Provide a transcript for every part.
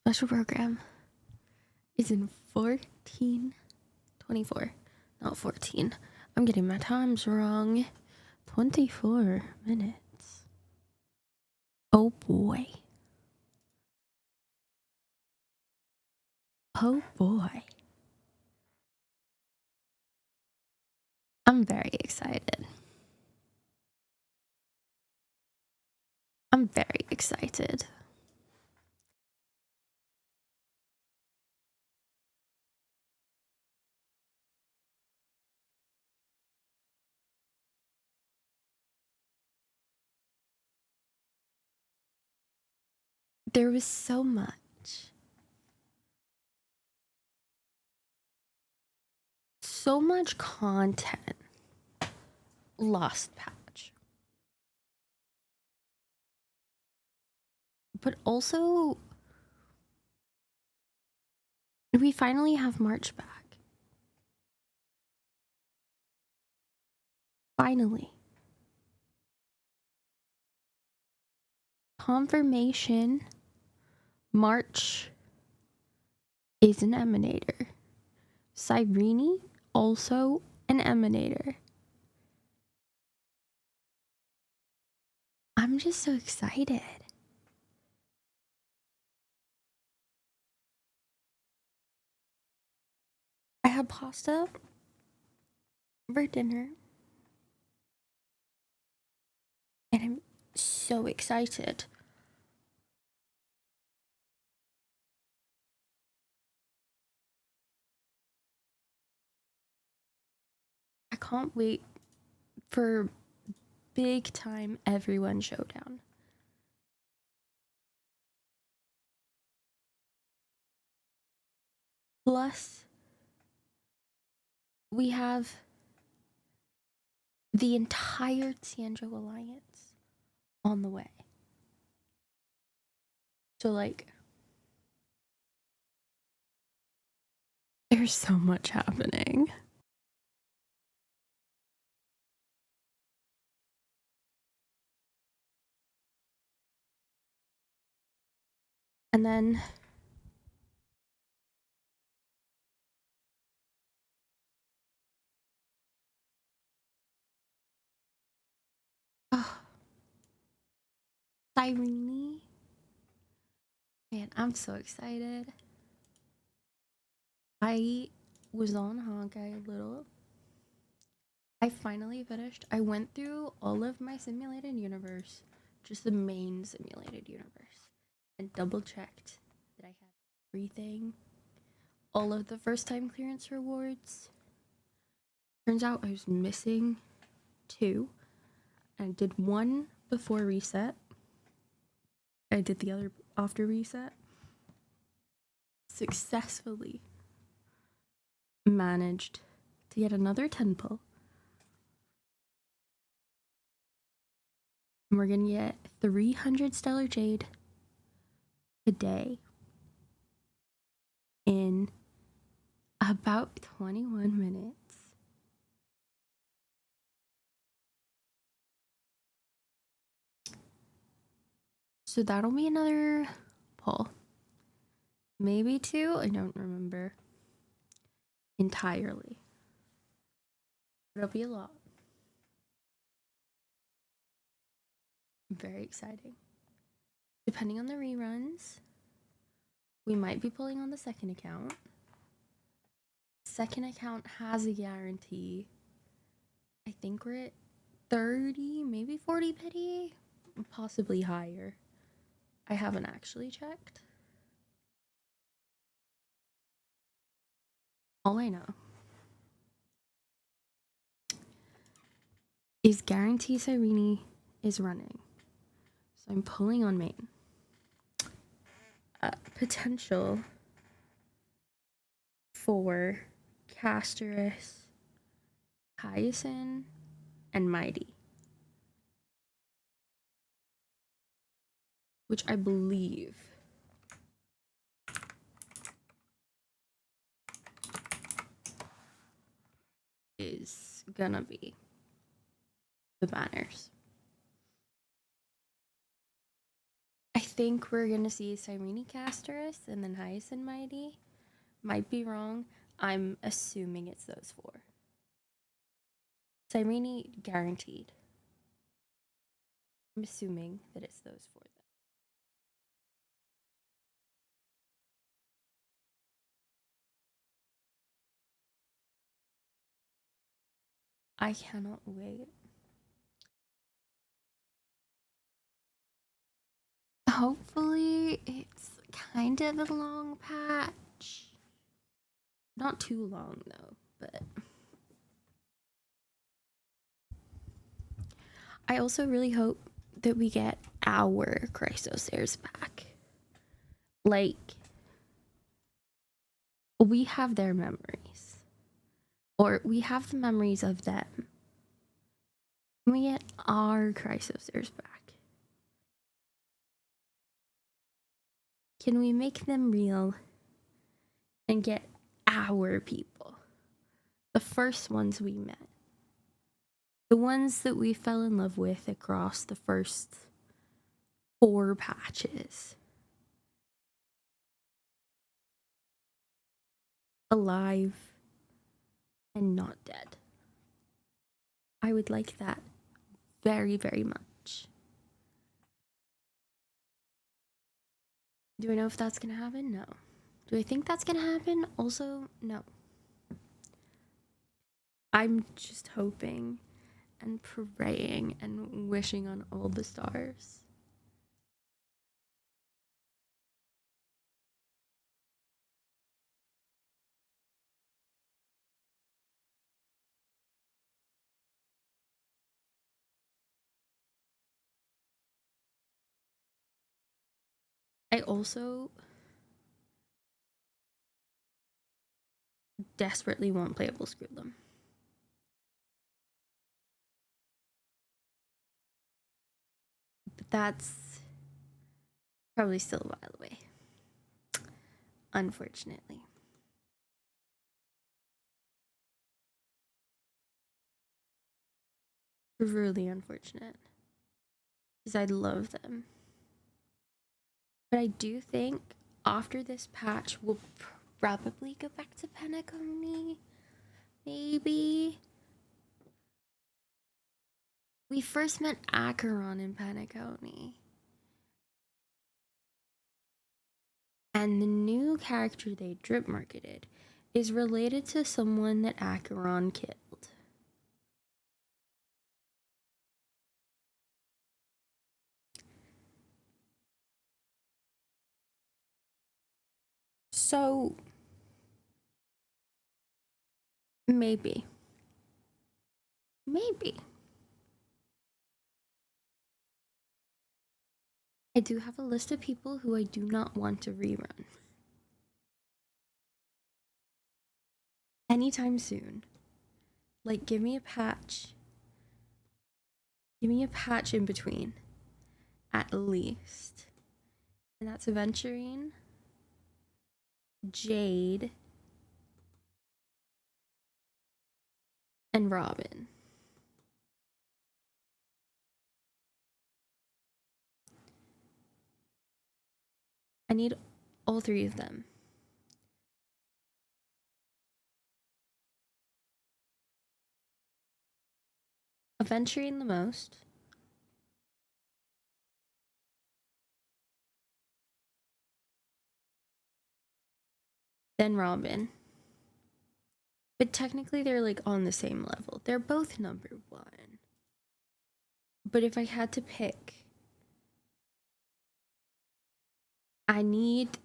Special program is in 14:24, not 14. I'm getting my times wrong. 24 minutes. Oh boy. Oh boy. I'm very excited. I'm very excited. There was so much content lost patch. But also, we finally have March back. Finally. Confirmation. March is an emanator. Cyrene, also an emanator. I'm just so excited. I had pasta for dinner. And I'm so excited. I can't wait for big time everyone showdown. Plus, we have the entire Tianzhou Alliance on the way. So, there's so much happening. And then Cyrene. Man, I'm so excited. I was on Honkai a little. I finally finished. I went through all of my simulated universe, just the main simulated universe, and double checked that I had everything. All of the first time clearance rewards. Turns out I was missing 2. I did 1 before reset. I did the other after reset. Successfully managed to get another 10 pull. And we're gonna get 300 Stellar Jade today in about 21 minutes. So that'll be another pull. Maybe 2, I don't remember entirely. It'll be a lot. Very exciting. Depending on the reruns, we might be pulling on the second account. Second account has a guarantee. I think we're at 30, maybe 40 pity, possibly higher. I haven't actually checked. All I know is guarantee Cyrene is running. So I'm pulling on main. Potential for Casterus, Hyacinth, and Mighty. Which I believe is gonna be the banners. think we're gonna see Cyrene Casterus and then Hyacinth Mighty. Might be wrong. I'm assuming it's those four. Cyrene guaranteed. I'm assuming that it's those four. I cannot wait. Hopefully, it's kind of a long patch. Not too long, though, but. I also really hope that we get our Chrysosairs back. Like, we have their memories. Or we have the memories of them. Can we get our Chrysosairs back? Can we make them real and get our people? The first ones we met. The ones that we fell in love with across the first 4 patches. Alive and not dead. I would like that very, very much. Do I know if that's gonna happen? No. Do I think that's gonna happen? Also, no. I'm just hoping and praying and wishing on all the stars. I also desperately want playable Scroodlum. But that's probably still a while away. Unfortunately. Really unfortunate. Because I love them. But I do think after this patch, we'll probably go back to Penacony. Maybe. We first met Acheron in Penacony. And the new character they drip marketed is related to someone that Acheron killed. So, maybe. Maybe. I do have a list of people who I do not want to rerun. Anytime soon. Like, give me a patch. Give me a patch in between. At least. And that's Aventurine, Jade, and Robin. I need all 3 of them. Aventurine the most. Then Robin. But technically they're like on the same level. They're both number 1. But if I had to pick, I need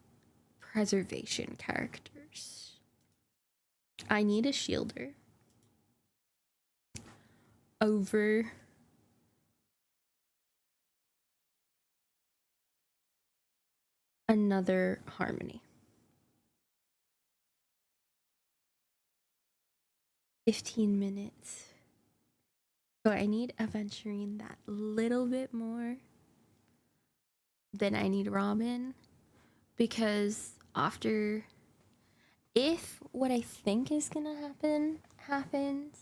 preservation characters. I need a shielder over another Harmony. 15 minutes. So I need Aventurine that little bit more than I need Robin. Because after, if what I think is gonna happen happens,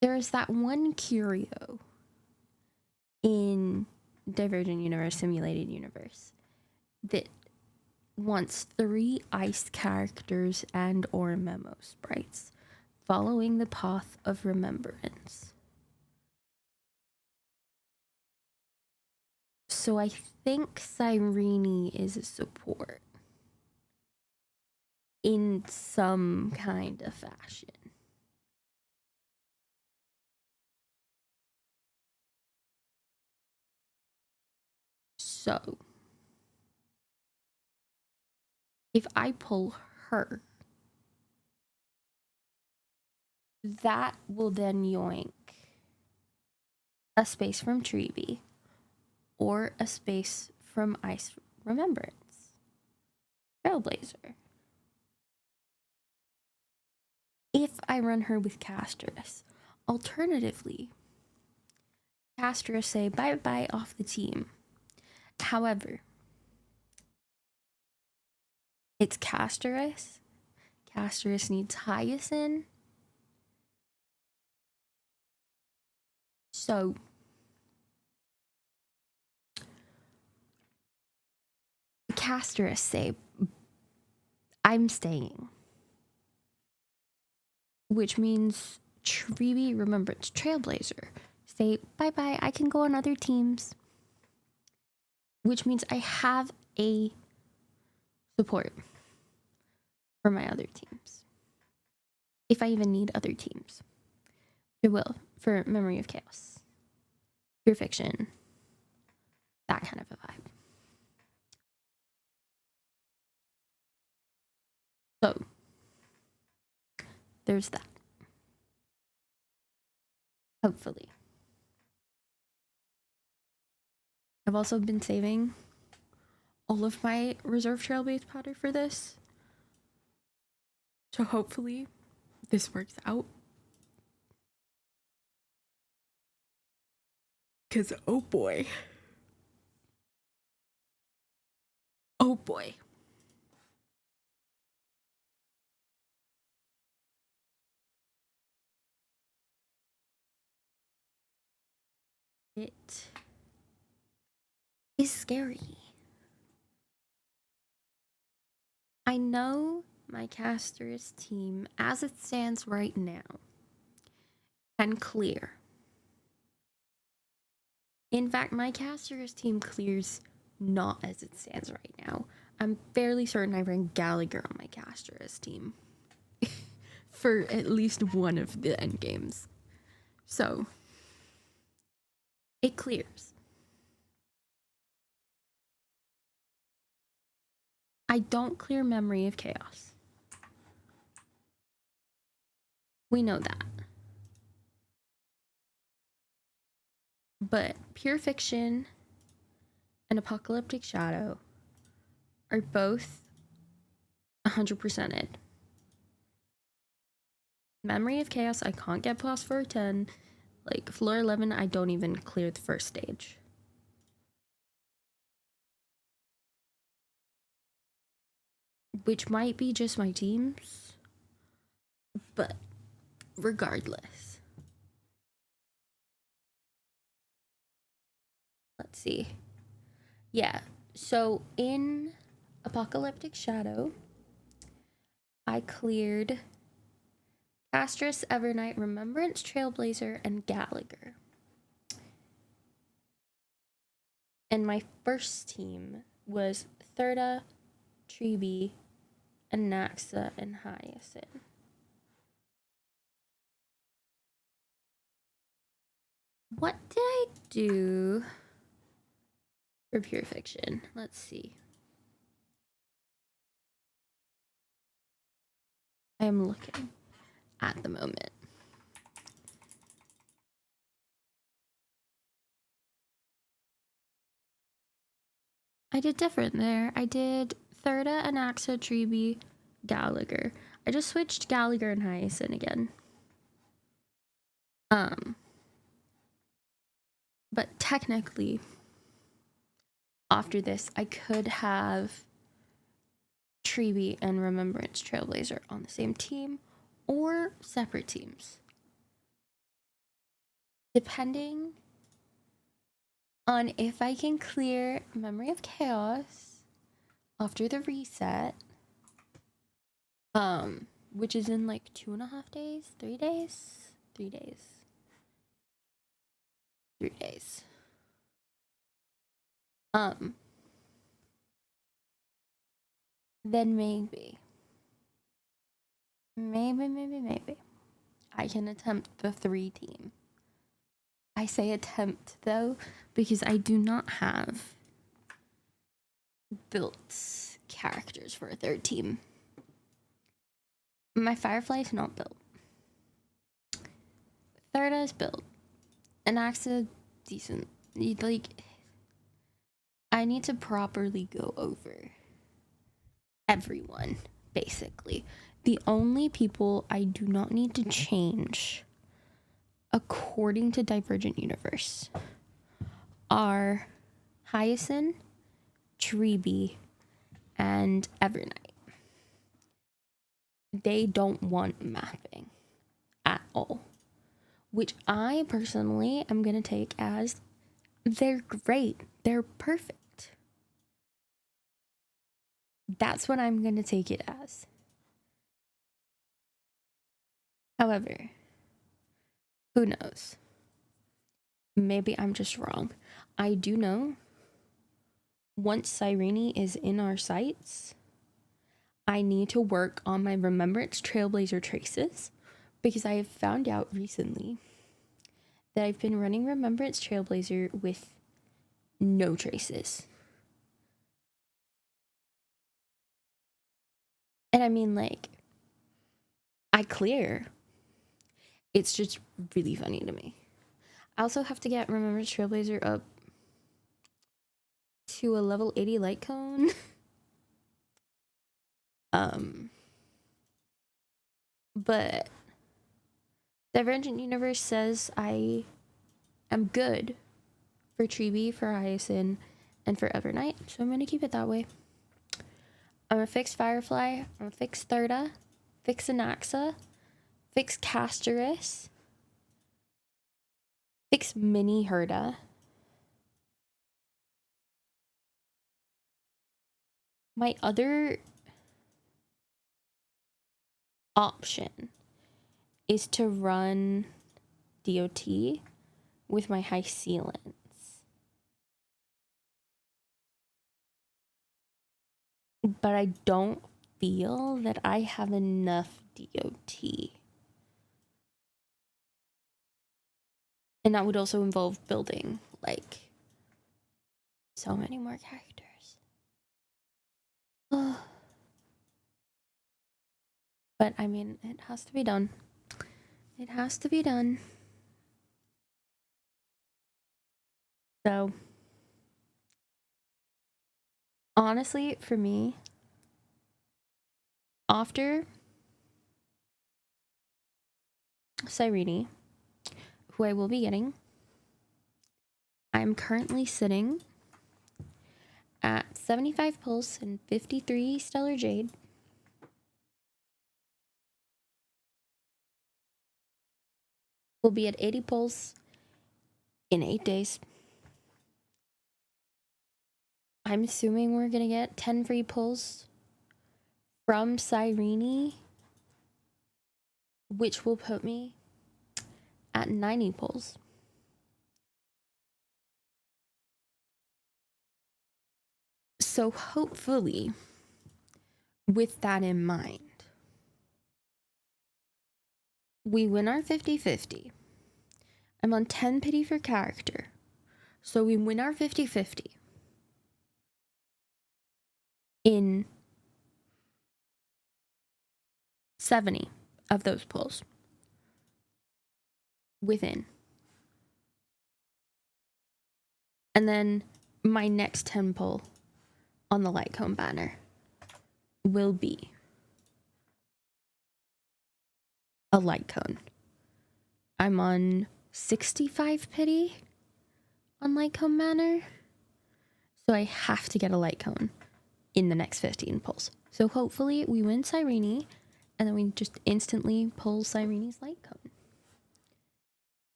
there's that one curio in Divergent Universe, Simulated Universe, that wants 3 ice characters and or memo sprites following the path of remembrance. So I think Cyrene is a support in some kind of fashion. So if I pull her, that will then yoink a space from Treeby or a space from Ice Remembrance. Trailblazer. If I run her with Castress. Alternatively, Castress say bye-bye off the team. However, it's Castress. Castress needs Hyacinth. So Castress say, I'm staying. Which means Treeby Remembrance Trailblazer say, bye-bye, I can go on other teams. Which means I have a support for my other teams. If I even need other teams. I will, for Memory of Chaos. Pure Fiction. That kind of a vibe. So, there's that. Hopefully. I've also been saving all of my reserve trail-based powder for this. So hopefully this works out. Because, oh boy. Oh boy. It is scary. I know my caster's team, as it stands right now, can clear. In fact, my caster's team clears not as it stands right now. I'm fairly certain I ran Gallagher on my caster's team for at least one of the end games. So, it clears. I don't clear Memory of Chaos. We know that. But Pure Fiction and Apocalyptic Shadow are both 100%ed. Memory of Chaos, I can't get past floor 10. Like, floor 11, I don't even clear the first stage. Which might be just my teams. But regardless. Let's see. Yeah, so in Apocalyptic Shadow, I cleared Castress, Evernight, Remembrance, Trailblazer, and Gallagher. And my first team was Thurda, Treeby, and Naxa, and Hyacinth. What did I do for Pure Fiction? Let's see. I am looking at the moment. I did different there. I did Thurda, Anaxa, Treeby, Gallagher. I just switched Gallagher and Hyacinth again. But technically, after this, I could have Treeby and Remembrance Trailblazer on the same team or separate teams. Depending on if I can clear Memory of Chaos after the reset, which is in like 2.5 days, 3 days, 3 days, 3 days. Then maybe I can attempt the 3 team. I say attempt though because I do not have built characters for a 3rd team. My Firefly is not built. Thirda is built. And Axa decent. Like, I need to properly go over everyone, basically. The only people I do not need to change, according to Divergent Universe, are Hyacinth, Treeby, and Evernight. They don't want mapping at all, which I personally am going to take as they're great. They're perfect. That's what I'm going to take it as. However, who knows? Maybe I'm just wrong. I do know once Cyrene is in our sights, I need to work on my Remembrance Trailblazer traces because I have found out recently that I've been running Remembrance Trailblazer with no traces. And I mean, like, I clear. It's just really funny to me. I also have to get Remembrance Trailblazer up to a level 80 light cone. But Divergent Universe says I am good for Treeby, for Hyacinth, and for Evernight, so I'm gonna keep it that way. I'm gonna fix Firefly, I'm gonna fix Thirda, fix Anaxa, fix Castoris, fix Mini Herda. My other option is to run DOT with my high sealants. But I don't feel that I have enough DOT. And that would also involve building, like, so many more characters. But, I mean, it has to be done. It has to be done. So, honestly, for me, after Cyrene, who I will be getting, I'm currently sitting at 75 pulse and 53 stellar jade. We'll be at 80 pulse in 8 days. I'm assuming we're gonna get 10 free pulls from Cyrene, which will put me at 90 pulls. So hopefully, with that in mind, we win our 50-50. I'm on 10 pity for character. So we win our 50-50 in 70 of those pulls within. And then my next 10 pull on the light cone banner will be a light cone. I'm on 65 pity on light cone banner. So I have to get a light cone in the next 15 pulls. So hopefully we win Cyrene and then we just instantly pull Cyrene's light cone.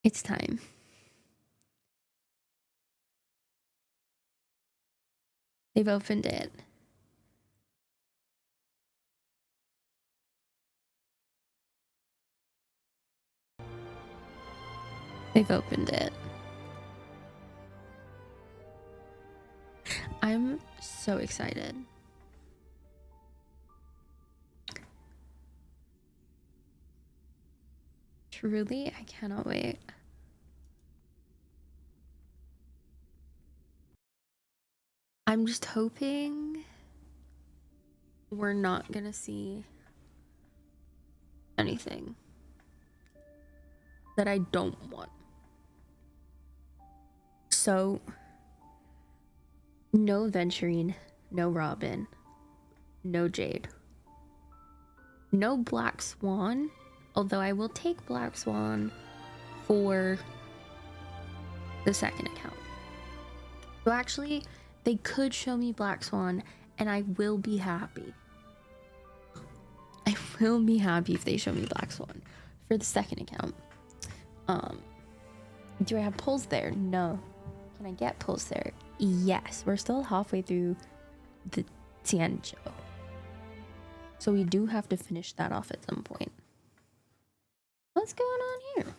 It's time. They've opened it. They've opened it. I'm so excited. Truly, I cannot wait. I'm just hoping we're not gonna see anything that I don't want. So, no Venturine, no Robin, no Jade, no Black Swan, although I will take Black Swan for the second account. So actually, they could show me Black Swan and I will be happy. I will be happy if they show me Black Swan for the second account. Do I have pulls there? No. Can I get pulls there? Yes. We're still halfway through the Tianzhou. So we do have to finish that off at some point. What's going on here?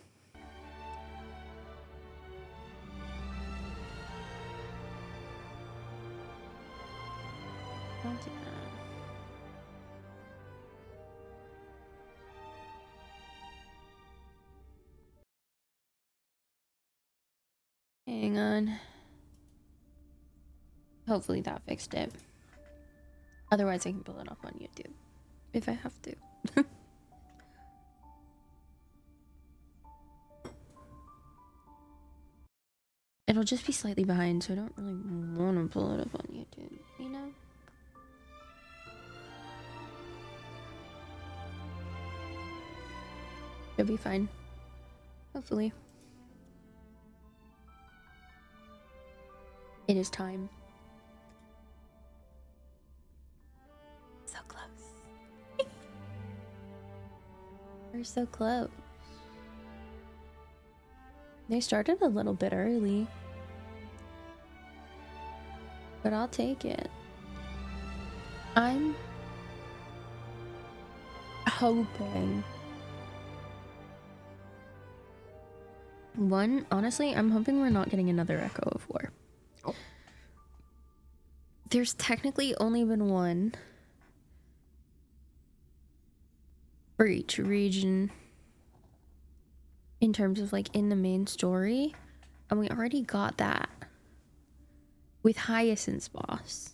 Not too bad. Hang on. Hopefully that fixed it. Otherwise I can pull it off on YouTube if I have to. It'll just be slightly behind, so I don't really want to pull it up on YouTube, you know? It'll be fine. Hopefully. It is time. So close. We're so close. They started a little bit early. But I'll take it. I'm hoping. Honestly, I'm hoping we're not getting another Echo of War. Oh. There's technically only been one for each region in terms of like in the main story, and we already got that with Hyacinth's boss.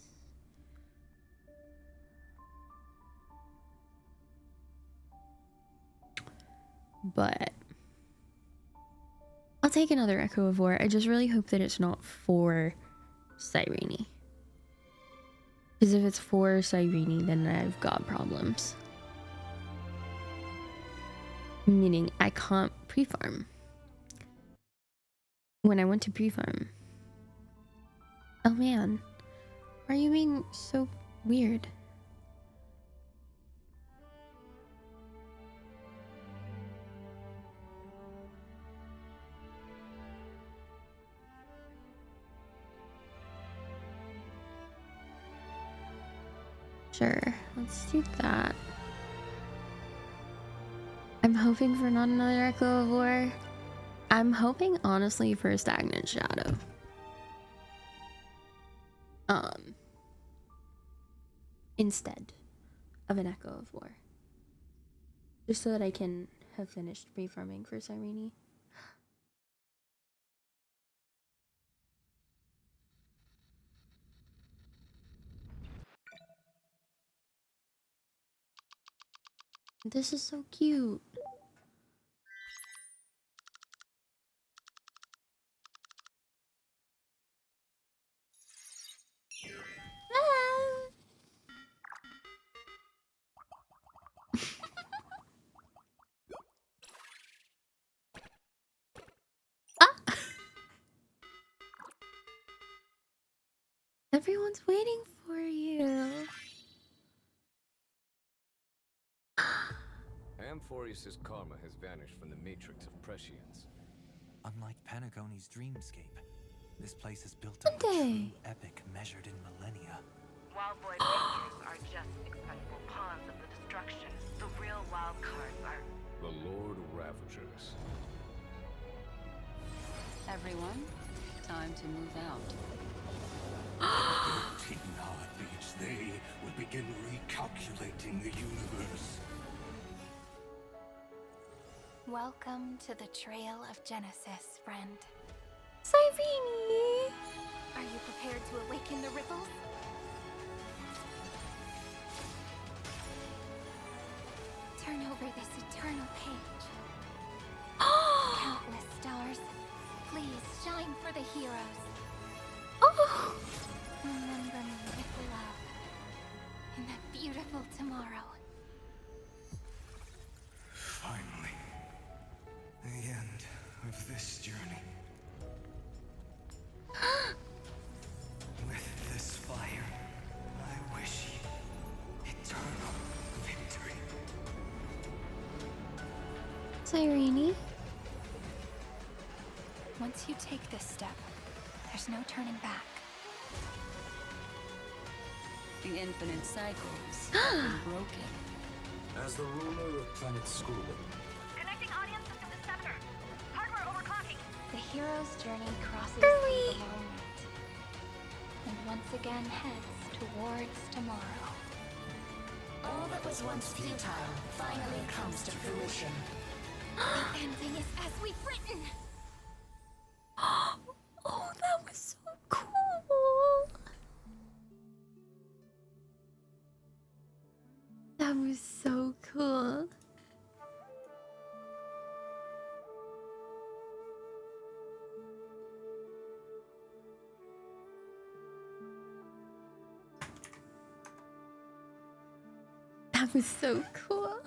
But I'll take another Echo of War. I just really hope that it's not for Cyrene. Because if it's for Cyrene, then I've got problems. Meaning I can't pre-farm. When I went to pre-farm. Oh man. Why are you being so weird? Sure, let's do that. I'm hoping for not another Echo of War. I'm hoping honestly for a Stagnant Shadow. Instead of an Echo of War. Just so that I can have finished pre-farming for Cyrene. This is so cute. Ah. Ah. Everyone's waiting for you. Amphorius's karma has vanished from the matrix of prescience. Unlike Panagoni's dreamscape, this place is built on a true epic measured in millennia. Wild Void Rangers are just expendable pawns of the destruction. The real wild cards are... The Lord Ravagers. Everyone, time to move out. 13 heartbeats, they will begin recalculating the universe. Welcome to the Trail of Genesis, friend. Cyrene! Are you prepared to awaken the ripples? Turn over this eternal page. Countless stars, please shine for the heroes. Oh! Remember me with love in that beautiful tomorrow. Finally, the end of this journey. With this fire, I wish eternal victory. Cyrene? Once you take this step, there's no turning back. The infinite cycles have been broken. As the ruler of Planet Schoolin, Connecting audience system to Scepter. Hardware overclocking. The hero's journey crosses through the long night, and once again heads towards tomorrow. All that was once futile finally comes to fruition. The ending is as we've written! Oh, that was so cool! That was so cool. That was so cool.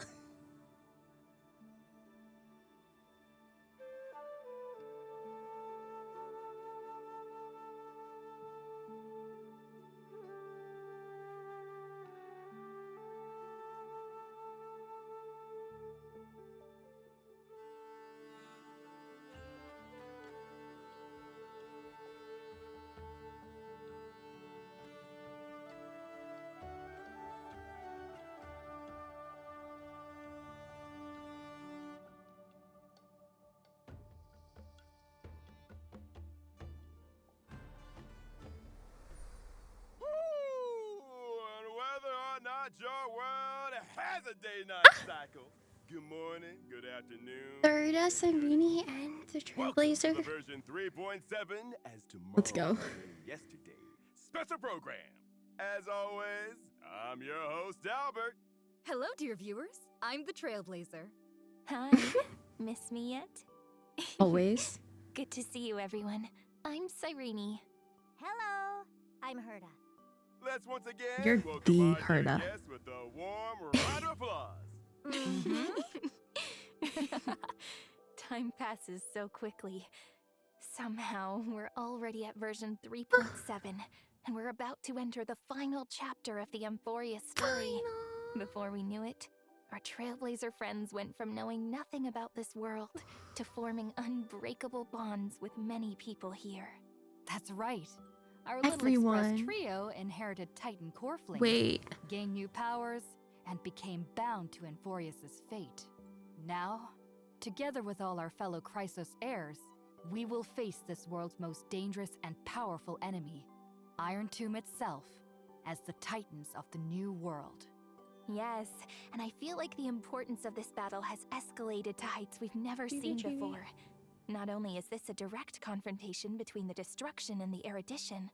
And whether or not your world has a day-night cycle. Good morning, good afternoon. Thirda, Cyrene, and the Welcome to Trailblazer. the version 3.7 as tomorrow Let's go. became yesterday. Special program. As always, I'm your host, Albert. Hello, dear viewers. I'm the Trailblazer. Hi, miss me yet? Always. Good to see you, everyone. I'm Cyrene. Hello, I'm Herda. Let's once again You're welcome the our dear Herda. guests with a warm round of applause. Time passes so quickly. Somehow, we're already at version 3.7, and we're about to enter the final chapter of the Amphoria story. Before we knew it, our Trailblazer friends went from knowing nothing about this world to forming unbreakable bonds with many people here. That's right. Our little Everyone. express trio inherited Titan core flames, Wait. gained new powers, and became bound to Amphorius' fate. Now, together with all our fellow Chrysos heirs, we will face this world's most dangerous and powerful enemy, Iron Tomb itself, as the Titans of the New World. Yes, and I feel like the importance of this battle has escalated to heights we've never seen before. Not only is this a direct confrontation between the destruction and the erudition,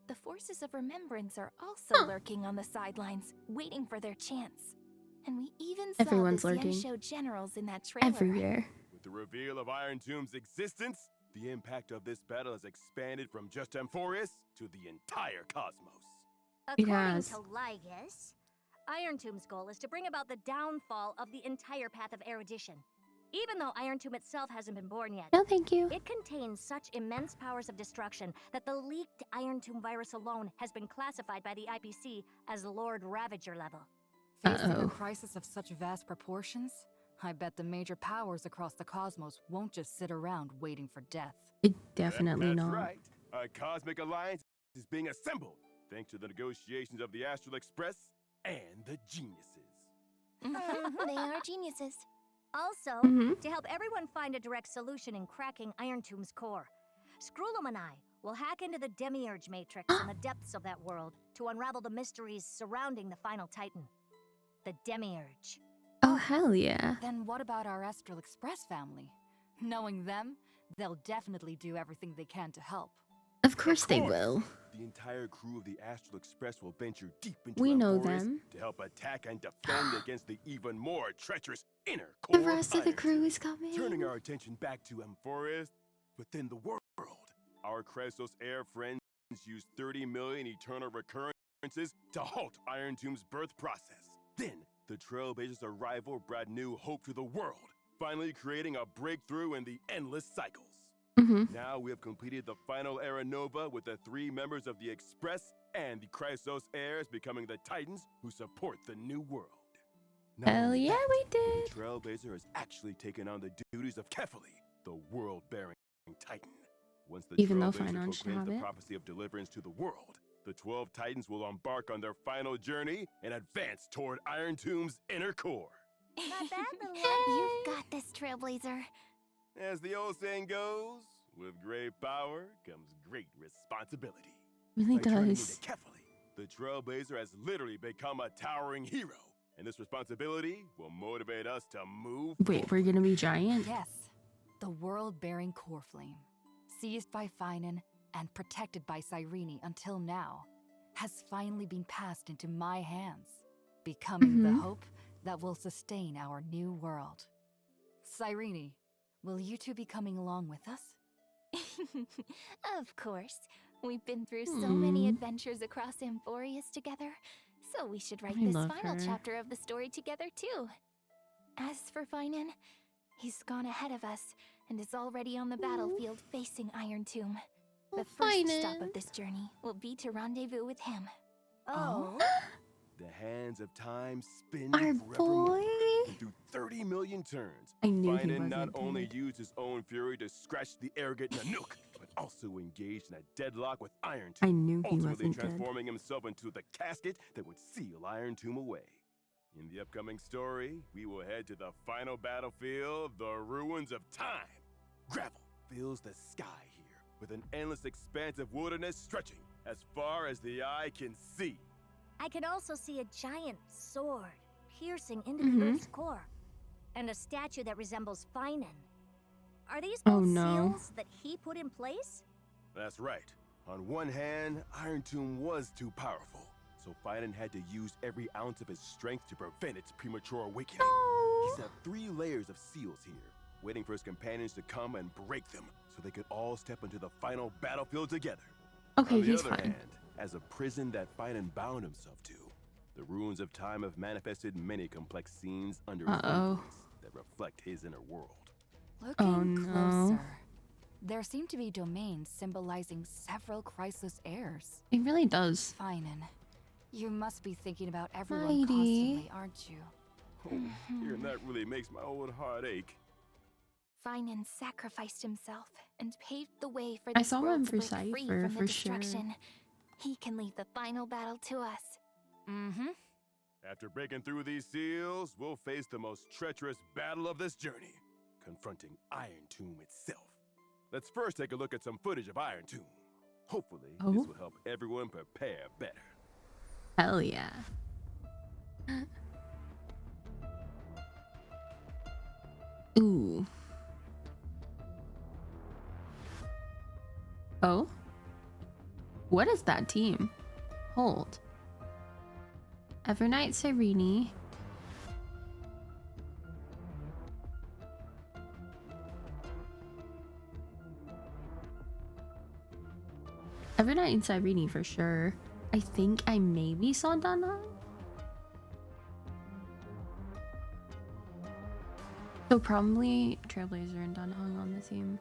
the forces of remembrance are also lurking on the sidelines, waiting for their chance. And we even saw Everyone's the lurking. Show generals in that trailer. Everywhere. With the reveal of Iron Tomb's existence, the impact of this battle has expanded from just Amphorius to the entire cosmos. It According has. to Lygus, Iron Tomb's goal is to bring about the downfall of the entire path of erudition. Even though Iron Tomb itself hasn't been born yet, No, thank you. it contains such immense powers of destruction that the leaked Iron Tomb virus alone has been classified by the IPC as Lord Ravager level. Facing Uh-oh. a crisis of such vast proportions, I bet the major powers across the cosmos won't just sit around waiting for death. Definitely That's not. right. A cosmic alliance is being assembled thanks to the negotiations of the Astral Express and the geniuses. They are geniuses. Also, Mhm. to help everyone find a direct solution in cracking Iron Tomb's core, Skrullum and I will hack into the Demiurge Matrix in the depths of that world to unravel the mysteries surrounding the final Titan, the Demiurge. Oh, hell yeah. Then what about our Astral Express family? Knowing them, they'll definitely do everything they can to help. Of course they course. will. The entire crew of the Astral Express will venture deep into We know Emphorius them. to help attack and defend against the even more treacherous inner The core rest of the Iron crew Tomb. is coming. Turning our attention back to Emphorius within the world. Our Chrysos Air friends used 30 million eternal recurrences to halt Iron Tomb's birth process. Then, the Trailblazers' arrival brought new hope to the world, finally creating a breakthrough in the endless cycles. Mhm. Now we have completed the final Era Nova with the 3 members of the Express and the Chrysos heirs becoming the Titans who support the new world. Not Hell only yeah, that, we but did. the Trailblazer has actually taken on the duties of Kefali, the world-bearing Titan. Once the Even though Trailblazer Finance should proclaims have the it. prophecy of deliverance to the world, the 12 Titans will embark on their final journey and advance toward Iron Tomb's inner core. Not bad, little one. You've got this, Trailblazer. As the old saying goes, with great power comes great responsibility. Really By turning does. into Kefali, the Trailblazer has literally become a towering hero, and this responsibility will motivate us to move Wait, we're forward. gonna be giant? Yes, the world-bearing core flame, seized by Finan and protected by Cyrene until now, has finally been passed into my hands, becoming the Mhm. hope that will sustain our new world. Cyrene, will you two be coming along with us? Of course. We've been through so many Hmm. adventures across Emphorius together, so we should write I this love final her. chapter of the story together too. As for Finan, he's gone ahead of us and is already on the battlefield facing Iron Tomb. The first stop of this journey will be to rendezvous with him. Oh? The hands of time spin Our forevermore. boy. And through 30 million turns, I knew he Finan not wasn't only dead. used his own fury to scratch the arrogant Nanook, but also engaged in a deadlock with Iron Tomb, I knew he ultimately wasn't dead. transforming himself into the casket that would seal Iron Tomb away. In the upcoming story, we will head to the final battlefield, the ruins of time. Gravel fills the sky here, with an endless expanse of wilderness stretching as far as the eye can see. I can also see a giant sword piercing into the Mhm. Earth's core, and a statue that resembles Finan. Are these Oh, both no. seals that he put in place? That's right. On one hand, Iron Tomb was too powerful, so Finan had to use every ounce of his strength to prevent its premature awakening. He set 3 layers of seals here, waiting for his companions to come and break them, so they could all step into the final battlefield together. Okay, On the he's other fine. hand, as a prison that Finan bound himself to, the ruins of time have manifested many complex scenes under his Uh-oh. influence that reflect his inner world. Looking Oh, no. closer, there seem to be domains symbolizing several Chrysos heirs. It really does. Finan, you must be thinking about everyone Heidi. constantly, aren't you? Oh, hearing that really makes my old heart ache. Finan sacrificed himself and paved the way for I this saw world him to for break free Cypher, from the for sure. destruction. He can leave the final battle to us. Mm-hmm. After breaking through these seals, we'll face the most treacherous battle of this journey, confronting Iron Tomb itself. Let's first take a look at some footage of Iron Tomb. Hopefully, Oh. this will help everyone prepare better. Hell yeah. Ooh. Oh? What is that team? Hold. Evernight Cyrene. Evernight and Cyrene for sure. I think I maybe saw Dana. So probably Trailblazer and Dunhung on the team.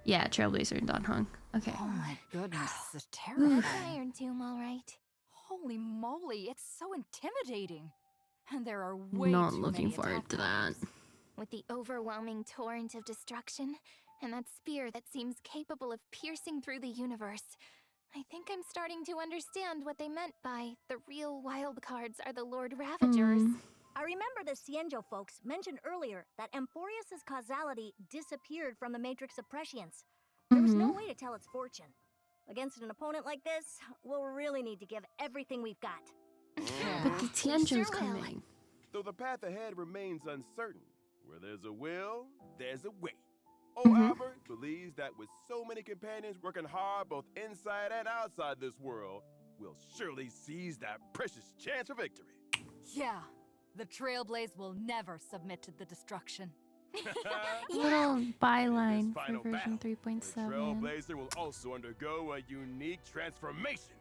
Yeah, Trailblazer and Dunhung. Okay. Oh my goodness, this is That's terrifying. Iron Tomb, all right. Holy moly, it's so intimidating. And there are way Not too looking many forward attack to that. patterns. With the overwhelming torrent of destruction, and that spear that seems capable of piercing through the universe, I think I'm starting to understand what they meant by the real wild cards are the Lord Ravagers. I remember the Cienjo folks mentioned earlier that Amphorius's causality disappeared from the Matrix of Prescience. There was no way to tell its fortune. Against an opponent like this, we'll really need to give everything we've got. But the Tianzhu's coming. Though the path ahead remains uncertain, where there's a will, there's a way. Albert believes that with so many companions working hard both inside and outside this world, we'll surely seize that precious chance for victory. Yeah, the Trailblaze will never submit to the destruction. Little byline for Final version battle, 3.7. the Trailblazer will also undergo a unique transformation.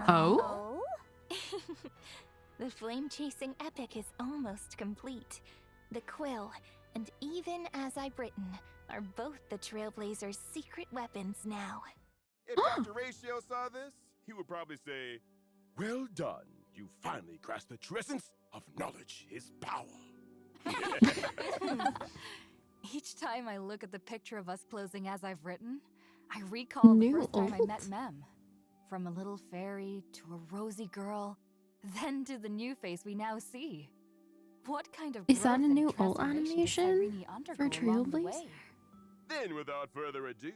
Oh? The flame-chasing epic is almost complete. The quill, and even as I've written, are both the Trailblazer's secret weapons now. If Dr. Ratio saw this, he would probably say, "Well done, you finally grasped the true essence of knowledge is power." Each time I look at the picture of us closing as I've written, I recall the New first time I old? met Mem. From a little fairy to a rosy girl, then to the new face we now see. What kind of Is that growth a and new alt transformation did animation Cyrene for undergo along the Trailblazer? way? Then, without further ado,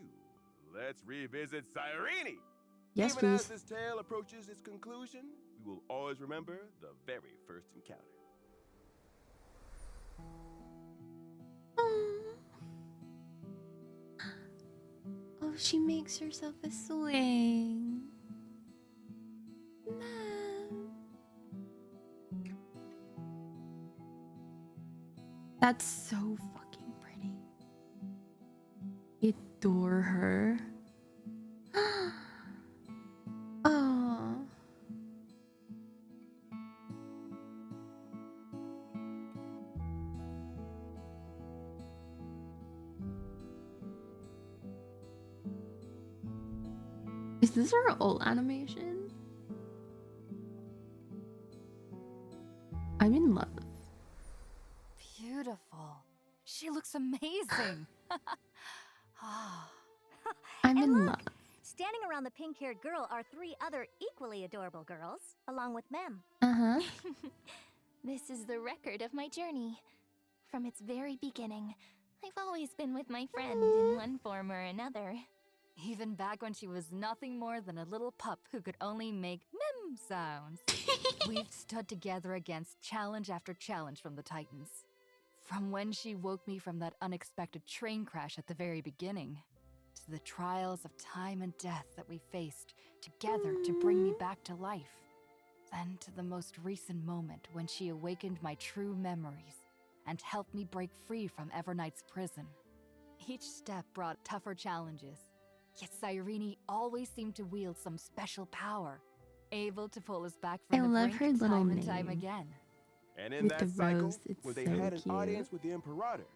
let's revisit Cyrene. Yes, Even as please. this tale approaches its conclusion, we will always remember the very first encounter. Oh, she makes herself a swing. Mom. That's so fucking pretty. Adore her. Oh. Is this her old animation? I'm in love. Beautiful. She looks amazing. Ah. I'm And in look, love. standing around the pink-haired girl are 3 other equally adorable girls, along with Mem. Uh-huh. This is the record of my journey. From its very beginning, I've always been with my friend in one form or another. Even back when she was nothing more than a little pup who could only make mem sounds. We've stood together against challenge after challenge from the Titans. From when she woke me from that unexpected train crash at the very beginning, to the trials of time and death that we faced together to bring me back to life. Then to the most recent moment when she awakened my true memories and helped me break free from Evernight's prison. Each step brought tougher challenges, yet Cyrene always seemed to wield some special power, able to pull us back from I the love brink her little time and time name. again. And in With that the cycle, rose, it's when they so had an cute. audience with the Imperator,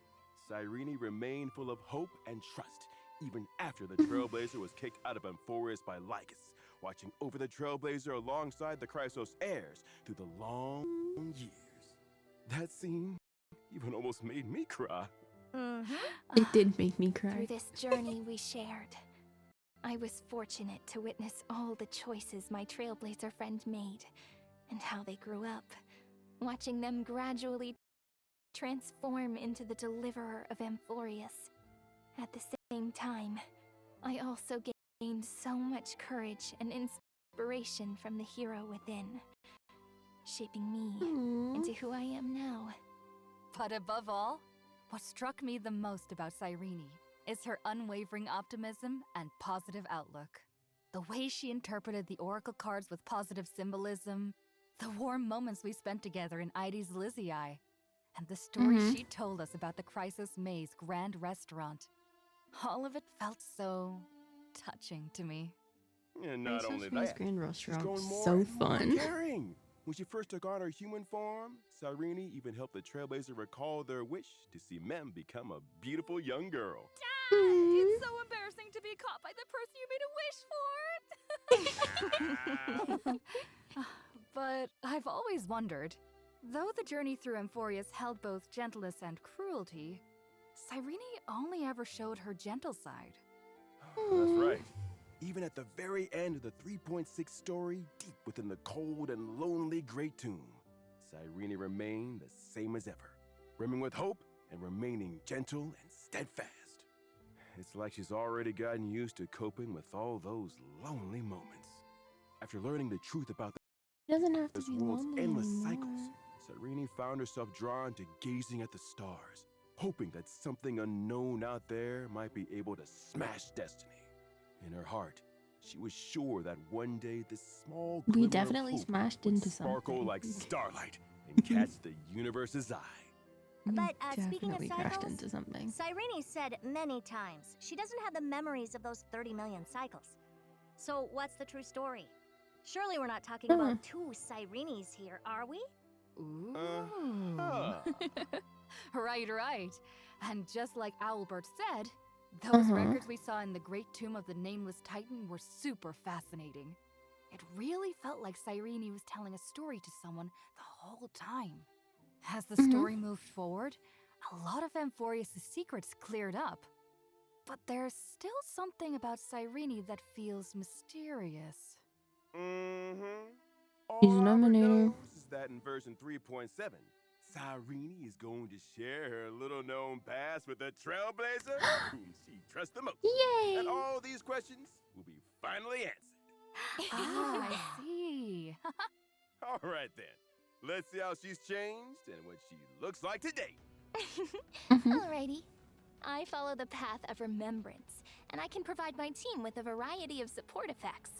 Cyrene remained full of hope and trust, even after the Trailblazer was kicked out of Amphorius by Lycus, watching over the Trailblazer alongside the Chrysos heirs through the long years. That scene even almost made me cry. It did make me cry. Through this journey we shared, I was fortunate to witness all the choices my Trailblazer friend made, and how they grew up, watching them gradually transform into the deliverer of Amphorius. At the same time, I also gained so much courage and inspiration from the hero within, shaping me into who I am now. But above all, what struck me the most about Cyrene is her unwavering optimism and positive outlook. The way she interpreted the oracle cards with positive symbolism, the warm moments we spent together in Ides Lizzie, and the stories she told us about the Chrysos Maze Grand Restaurant. All of it felt so touching to me. And not only Chrysos Maze that, Grand she's Restaurant, grown more so and more fun. caring. When she first took on her human form, Cyrene even helped the Trailblazer recall their wish to see Mem become a beautiful young girl. It's so embarrassing to be caught by the person you made a wish for! But I've always wondered, Though the journey through Emphorius held both gentleness and cruelty, Cyrene only ever showed her gentle side. That's right. Even at the very end of the 3.6 story, deep within the cold and lonely Great Tomb, Cyrene remained the same as ever, brimming with hope and remaining gentle and steadfast. It's like she's already gotten used to coping with all those lonely moments. After learning the truth about It doesn't have to this be world's lonely endless anymore. cycles, Cyrene found herself drawn to gazing at the stars, hoping that something unknown out there might be able to smash destiny. In her heart, she was sure that one day this small We glimmer of definitely hope smashed would into sparkle something. like starlight and catch the universe's eye. We But, speaking of definitely crashed cycles, into something. Cyrene said many times she doesn't have the memories of those 30 million cycles. So what's the true story? Surely we're not talking about two Cyrenes here, are we? Ooh. Huh. Right. And just like Owlbert said, those records we saw in the Great Tomb of the Nameless Titan were super fascinating. It really felt like Cyrene was telling a story to someone the whole time. As the story moved forward, a lot of Emphorius' secrets cleared up. But there's still something about Cyrene that feels mysterious. Mm-hmm. He's All an Albert Nominator. knows is that in version 3.7, Cyrene is going to share her little-known past with the Trailblazer, whom she trusts the most. Yay! And all these questions will be finally answered. Ah, I see. All right, then. Let's see how she's changed and what she looks like today. Alrighty. I follow the path of remembrance, and I can provide my team with a variety of support effects.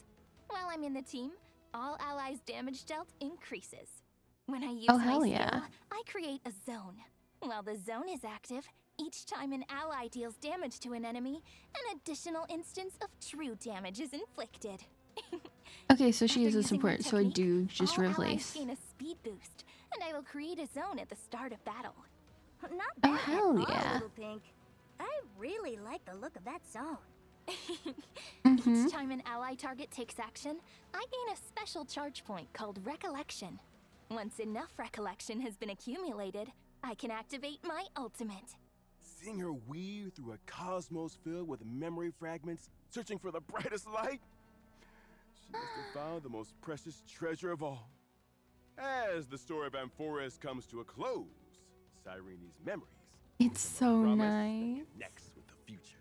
While I'm in the team, all allies' damage dealt increases. When I use my hell skill, yeah. I create a zone. While the zone is active, each time an ally deals damage to an enemy, an additional instance of true damage is inflicted. Okay, so she is After a using my support, so I technique, do just all allies replace. gain a speed boost, and I will create a zone at the start of battle. Not Oh, bad hell at all, yeah. Little Pink. I really like the look of that zone. Each time an ally target takes action, I gain a special charge point called Recollection. Once enough Recollection has been accumulated, I can activate my ultimate. Seeing her weave through a cosmos filled with memory fragments, searching for the brightest light, she must have found the most precious treasure of all. As the story of Amphorus comes to a close, Cyrene's memories It's become a so promise nice. that connects with the future.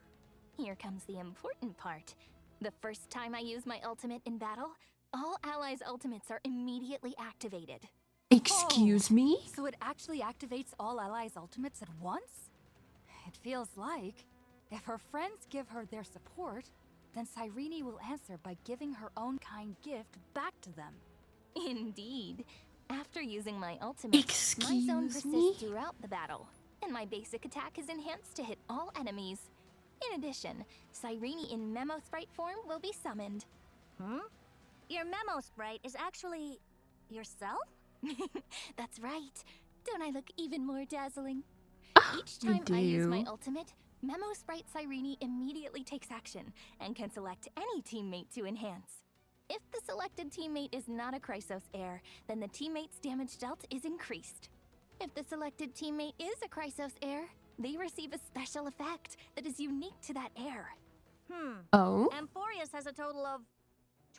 Here comes the important part. The first time I use my ultimate in battle, all allies' ultimates are immediately activated. Excuse me? So it actually activates all allies' ultimates at once? It feels like, if her friends give her their support, then Cyrene will answer by giving her own kind gift back to them. Indeed. After using my ultimate, my zone Excuse persists me? throughout the battle, and my basic attack is enhanced to hit all enemies. In addition, Cyrene in Memo Sprite form will be summoned. Your Memo Sprite is actually yourself? That's right. Don't I look even more dazzling? Each You time I use my do. ultimate, Memo Sprite Cyrene immediately takes action and can select any teammate to enhance. If the selected teammate is not a Chrysos heir, then the teammate's damage dealt is increased. If the selected teammate is a Chrysos heir, they receive a special effect that is unique to that heir. Oh? Amphorius has a total of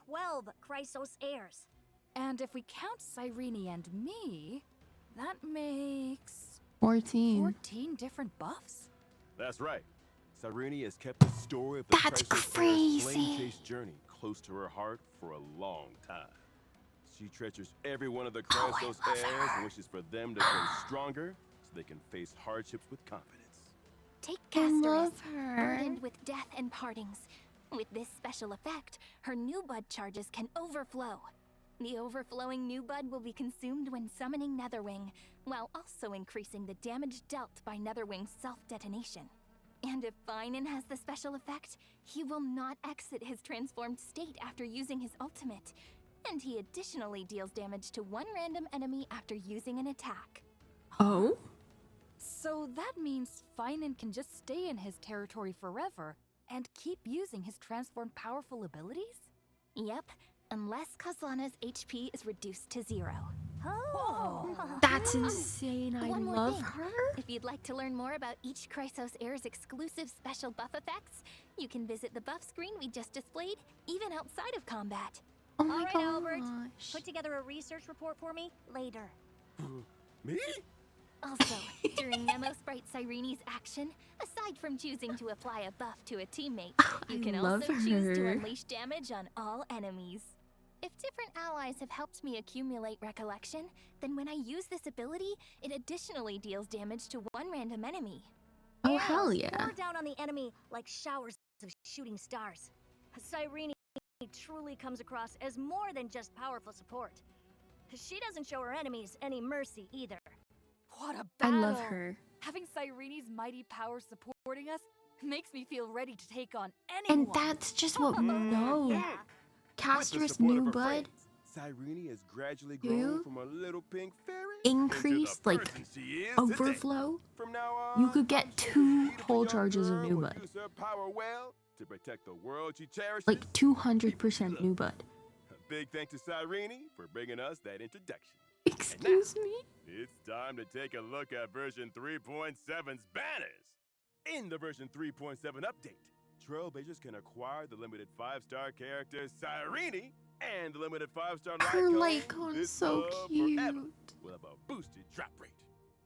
12 Chrysos heirs. And if we count Cyrene and me, that makes 14. 14 different buffs? That's right. Cyrene has kept the story of the That's Chrysos Heir's flame crazy. chase journey close to her heart for a long time. She treasures every one of the Chrysos heirs and wishes for them to grow stronger so they can face hardships with confidence. Take I love Casterus, her. burdened with death and partings. With this special effect, her new bud charges can overflow. The overflowing new bud will be consumed when summoning Netherwing, while also increasing the damage dealt by Netherwing's self-detonation. And if Finan has the special effect, he will not exit his transformed state after using his ultimate. And he additionally deals damage to one random enemy after using an attack. Oh? So that means Finan can just stay in his territory forever and keep using his transformed powerful abilities? Yep, unless Kozlana's HP is reduced to 0. Oh. That's insane. I One more love thing. her. If you'd like to learn more about each Chrysos Heir's exclusive special buff effects, you can visit the buff screen we just displayed, even outside of combat. Oh my All right, gosh. Albert. Put together a research report for me later. Me? Also, during Nemo Sprite Cyrene's action, aside from choosing to apply a buff to a teammate, you I can love also choose to her. unleash damage on all enemies. If different allies have helped me accumulate recollection, then when I use this ability, it additionally deals damage to one random enemy. Oh, hell Arrows yeah. pour down on the enemy like showers of shooting stars. Cyrene truly comes across as more than just powerful support. She doesn't show her enemies any mercy either. What a I battle! love her. Having Cyrene's mighty power supporting us makes me feel ready to take on anyone. And that's just what we know. Yeah. With the Caster's support of new her bud friends, Cyrene has gradually grown You from a little pink fairy increased, into the like, person she is today. overflow. From now on, You could get I'm sure 2 the beautiful whole young charges of girl new will bud. use her power well to protect the world she cherishes. Like 200% new bud. A big thanks to Cyrene for bringing us that introduction. Excuse me? It's time to take a look at version 3.7's banners. In the version 3.7 update, Trailblazers can acquire the limited 5-star character Cyrene and the limited 5-star Her light Lycon's This so Love cute. Forever will have a boosted drop rate.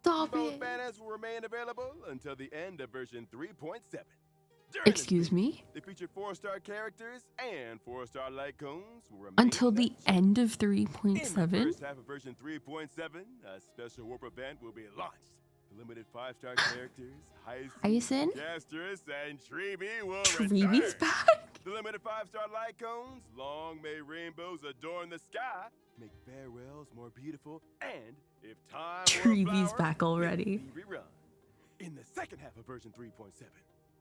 Stop Both it. banners will remain available until the end of version 3.7. During this Excuse period, me? the featured 4-star characters and 4-star Lycones will remain Until the unchanged. end of In the 3.7? first half of version 3.7, a special warp event will be launched. The limited 5-star characters, Hyacinth? Gastrus, and Treeby will Treeby's return. back? The limited 5-star Lycones, long may rainbows adorn the sky, make farewells more beautiful, and if time were a Treeby's flower, back already. it will be rerun. In the second half of version 3.7,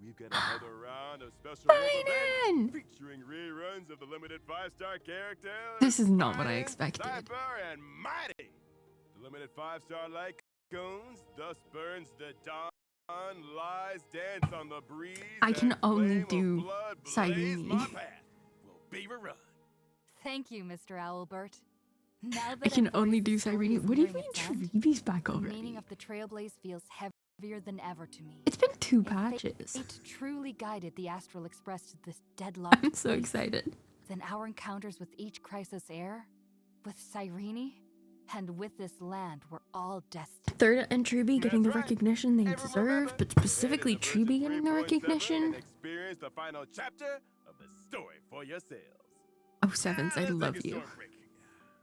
we've got another round of special warp Biden! events featuring reruns of the limited 5-star characters. This is not what I Ryan, expected. Cypher, and Mighty. The limited 5-star Lycones thus burns the dawn, lies, dance on the breeze. I can and only flame of do blood blaze Cyrene. my path will be rerun. Thank you, Mr. Owlbert. Now I that can only Embrace's do story Cyrene. is What do you nearing mean its end, Treeby's back the already? meaning of the Trailblaze feels heavier than ever to me. It's been 2 If patches. Fate truly guided the Astral Express to this deadlocked I'm so place, excited. then our encounters with each Chrysos heir, with Cyrene, and with this land were all destined. Third and Treeby getting the That's right. recognition they And deserve, remember, but head specifically into version Treeby getting the 3.7 recognition. and experience the final chapter of the story for yourselves. Oh, Sevens, I Let's love take a you. short break.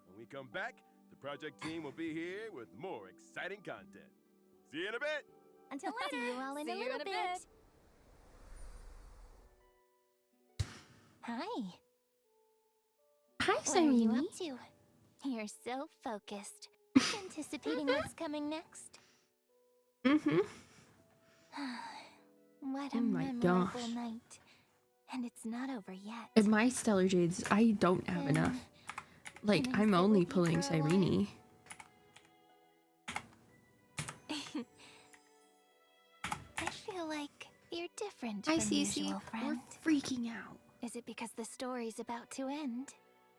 When we come back, the project team will be here with more exciting content. See you in a bit. Until See later. you all in See a you little in a bit. Hi. Hi, What are you Cyrene. up to? You're so focused. Anticipating what's coming next? Mm-hmm. What a Oh my memorable gosh. night. And it's not over yet. In my Stellar Jades, I don't have enough. Like, Can I I'm sit only with you pulling for a while? Cyrene. I feel like you're different Hi, from Cece. usual, We're friend. freaking out. Is it because the story's about to end?